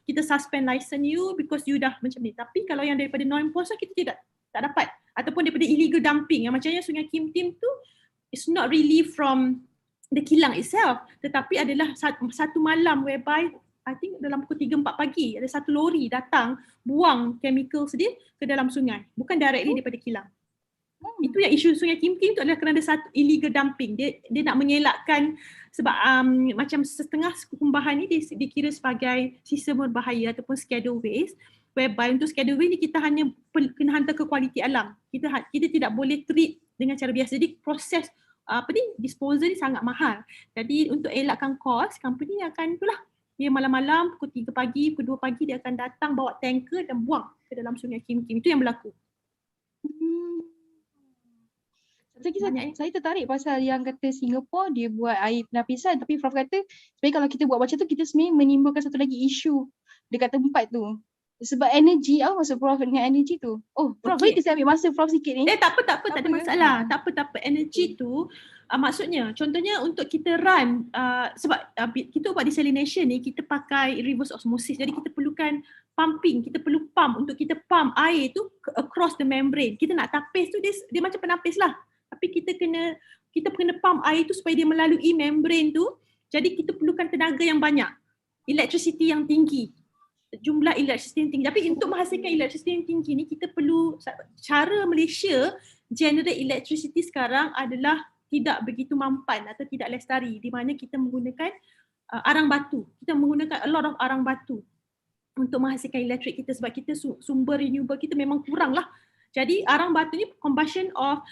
kita suspend license you because you dah macam ni. Tapi kalau yang daripada non-enforcement kita tak dapat ataupun daripada illegal dumping yang macamnya Sungai Kim Tim tu it's not really from the kilang itself tetapi adalah satu malam whereby I think dalam pukul 3-4 pagi ada satu lori datang buang chemicals dia ke dalam sungai, bukan directly daripada kilang. Itu yang isu Sungai Kim Kim tu adalah kerana satu illegal dumping. Dia nak mengelakkan sebab macam setengah kumbahan ni dikira sebagai sisa berbahaya ataupun schedule waste, whereby untuk schedule waste ni kita hanya kena hantar ke kualiti alam. Kita tidak boleh treat dengan cara biasa. Jadi proses disposal ni sangat mahal. Jadi untuk elakkan kos, company akan dia malam-malam pukul 3 pagi, pukul 2 pagi dia akan datang bawa tanker dan buang ke dalam Sungai Kim Kim. Itu yang berlaku. Saya tertarik pasal yang kata Singapura dia buat air penapisan tapi Prof kata sebenarnya kalau kita buat macam tu kita sebenarnya menimbulkan satu lagi isu dekat tempat tu. Sebab energi, maksud Prof dengan energi tu. Prof boleh saya ambil masa Prof sikit ni? Tak apa, tak ada masalah. Tak apa. Energi tu maksudnya contohnya untuk kita run sebab kita buat desalination ni kita pakai reverse osmosis. Jadi kita perlukan pumping, kita perlu pump untuk kita pump air tu across the membrane. Kita nak tapis tu dia macam penapis lah. Tapi kita kena pump air tu supaya dia melalui membrane tu. Jadi kita perlukan tenaga yang banyak. Electricity yang tinggi. Jumlah electricity yang tinggi. Tapi untuk menghasilkan electricity yang tinggi ni kita perlu, cara Malaysia generate electricity sekarang adalah tidak begitu mampan atau tidak lestari di mana kita menggunakan arang batu. Kita menggunakan a lot of arang batu untuk menghasilkan elektrik kita sebab kita sumber renewable kita memang kurang lah. Jadi arang batu ni combustion of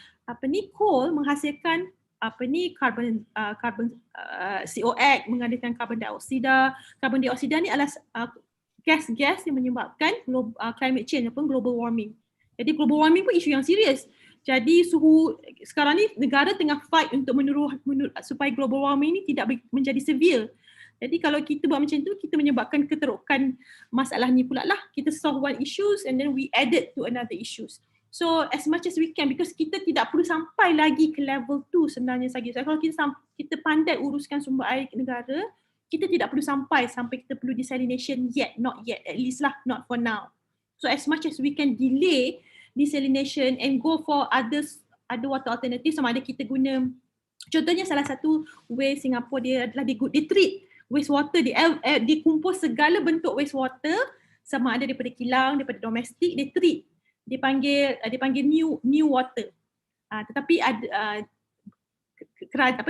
coal menghasilkan COX, mengadakan karbon dioksida. Karbon dioksida ni adalah gas-gas yang menyebabkan climate change ataupun global warming. Jadi global warming pun isu yang serius. Jadi suhu sekarang ni negara tengah fight untuk supaya global warming ni tidak menjadi severe. Jadi kalau kita buat macam tu, kita menyebabkan keterukan masalah ni pula lah. Kita solve one issues and then we added to another issues. So as much as we can, because kita tidak perlu sampai lagi ke level tu sebenarnya saja. So, kalau kita pandai uruskan sumber air negara, kita tidak perlu sampai kita perlu desalination yet, not yet, at least lah, not for now. So as much as we can delay desalination and go for other water alternative, sama ada kita guna, contohnya salah satu way Singapura dia adalah dia treat wastewater, dia kumpul segala bentuk wastewater sama ada daripada kilang, daripada domestik, dia treat. Dia panggil new water. Tetapi ada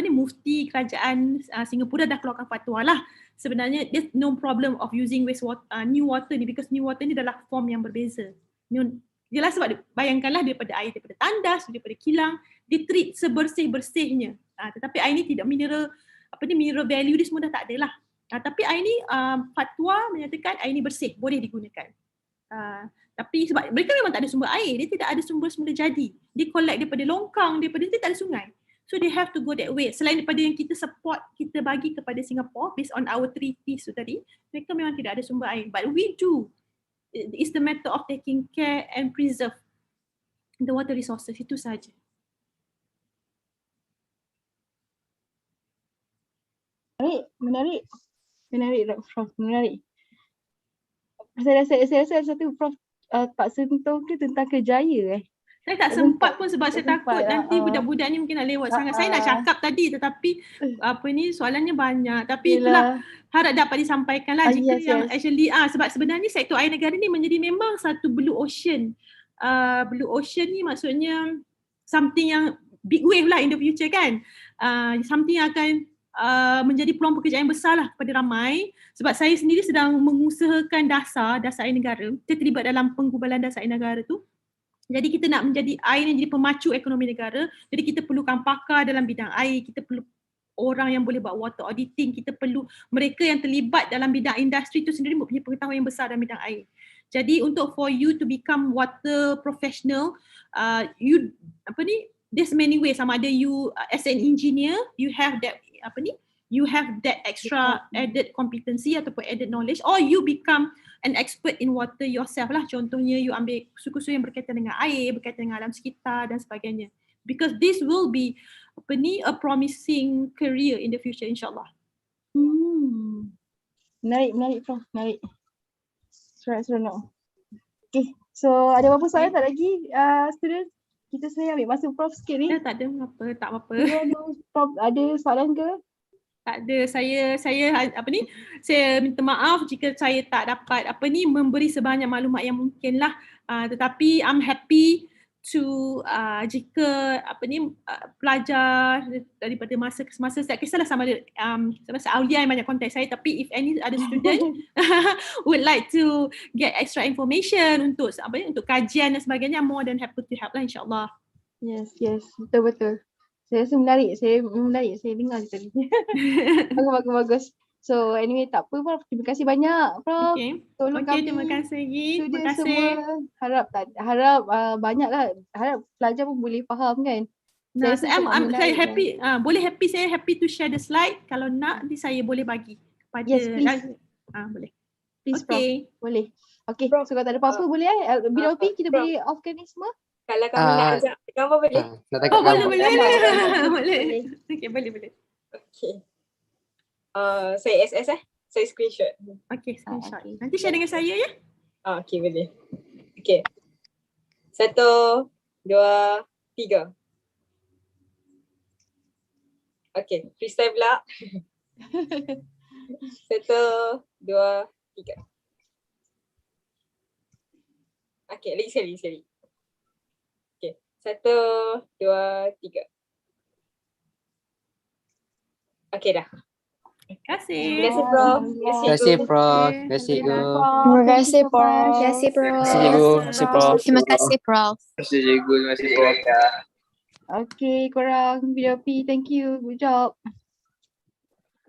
mufti kerajaan Singapura dah keluarkan fatwa lah. Sebenarnya there's no problem of using wastewater, new water ni, because new water ni adalah form yang berbeza. Jelas sebab bayangkanlah daripada air daripada tandas, daripada kilang, dia treat sebersih-bersihnya. Tetapi air ni tidak mineral value dia semua dah tak ada lah. Tapi air ni fatwa menyatakan air ni bersih, boleh digunakan. Tapi sebab mereka memang tak ada sumber air, dia tidak ada sumber semula jadi. Dia collect daripada longkang, dia tak ada sungai. So they have to go that way. Selain daripada yang kita support, kita bagi kepada Singapore based on our treaties tu tadi, mereka memang tidak ada sumber air. But we do. It's the matter of taking care and preserve the water resources, itu saja. Menarik, Prof. Menarik. Saya rasa satu Prof tak sentuh ke tentang kerjaya Saya tak sempat pun sebab saya takut nanti budak-budak ni mungkin nak lewat sangat. Saya nak cakap tadi tetapi soalannya banyak. Tapi itulah harap dapat disampaikan lah jika actually sebab sebenarnya sektor air negara ni menjadi memang satu blue ocean. Blue ocean ni maksudnya something yang big wave lah in the future kan. Something yang akan menjadi peluang pekerjaan yang besar lah kepada ramai. Sebab saya sendiri sedang mengusahakan dasar air negara. Saya terlibat dalam penggubalan dasar air negara tu. Jadi kita nak menjadi air yang jadi pemacu ekonomi negara. Jadi kita perlukan pakar dalam bidang air, kita perlu orang yang boleh buat water auditing, kita perlu mereka yang terlibat dalam bidang industri itu sendiri mempunyai pengetahuan yang besar dalam bidang air. Jadi for you to become water professional, there's many ways. Sama ada you as an engineer, you have that extra added competency ataupun added knowledge, or you become an expert in water yourself lah. Contohnya you ambil suku-suku yang berkaitan dengan air, berkaitan dengan alam sekitar dan sebagainya. Because this will be a promising career in the future, insyaAllah. Menarik Prof, menarik. Seronok. Okay, so ada apa-apa soalan tak lagi student? Kita sebenarnya ambil masa Prof sikit ni. Tak ada apa-apa. Prof ada soalan ke? Tak ada. Saya minta maaf jika saya tak dapat memberi sebanyak maklumat yang mungkin lah. Tetapi I'm happy to jika pelajar daripada masa ke masa, tak kisahlah sama ada Aulia yang banyak kontak saya, tapi if any other student would like to get extra information untuk kajian dan sebagainya, I'm more than happy to help lah, insyaAllah. Yes, betul. Saya rasa menarik, saya dengar tadi. Bagus. So anyway, tak apa Prof, terima kasih banyak Prof. Tolong kami. Terima kasih lagi. Terima kasih. Harap banyaklah, harap pelajar pun boleh faham kan. Saya happy, saya happy to share the slide. Kalau nak nanti saya boleh bagi kepada. Yes, please. Boleh. Please Prof, boleh. Okay, so kalau tak ada apa-apa boleh BOP kita boleh offkan ni semua. Kalau kamu nak ajak gambar boleh? Nak tangkap gambar. Boleh. Okay, boleh. Okay. Saya SS saya screenshot. Okay, screenshot. Nanti share dengan saya ya. Okay, boleh. Okay. 1, 2, 3. Okay, freestyle pula. 1, 2, 3. Okay, lagi sekali. Okay, 1, 2, 3. Okay dah. Terima kasih. Terima kasih Prof. Terima kasih Prof. Terima kasih Cikgu. Terima kasih Prof. Terima kasih Cikgu. Terima kasih Prof. Terima kasih Prof. Terima kasih Cikgu. Terima kasih Prof. Okay, korang BWP, thank you. Good job.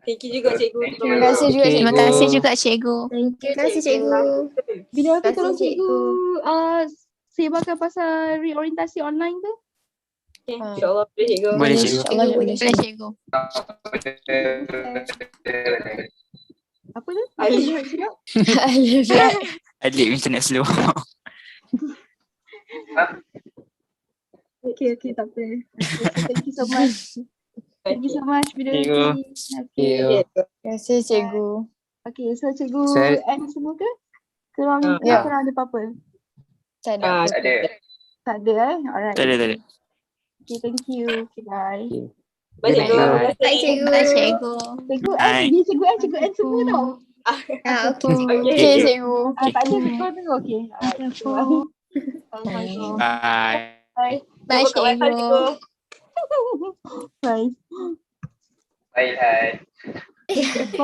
Thank you juga cikgu. Terima kasih juga Okay. cikgu. Terima kasih juga cikgu. Terima kasih cikgu. BWP Terima tolong kasih, cikgu cikgu. sebarkan pasal reorientasi online tu. Okay, InsyaAllah boleh cikgu. Boleh Boleh, cikgu. InsyaAllah boleh. Boleh cikgu. Apa tu? Ali. Adik internet slow. Okay, tak apa. Okay, thank you so much. Thank you so much, BWP. you. Okay. Terima kasih cikgu. Okay, so cikgu Saya- end semua ke? Korang Ya. korang ada apa-apa? Tak ada. Tak ada Alright. Tak ada. Okay, thank you. Okay, bye. Bye cikgu. Bye. Bye cikgu. Bye cikgu. Cikgu Bye. end, cikgu end semua tau. Okey. Okay. Okey cikgu. Tak ada rekod tu. Okay. Alright. Okay. Bye. Bye. Bye Jumpa kat WiFi, cikgu. Bye. Bye. Bye.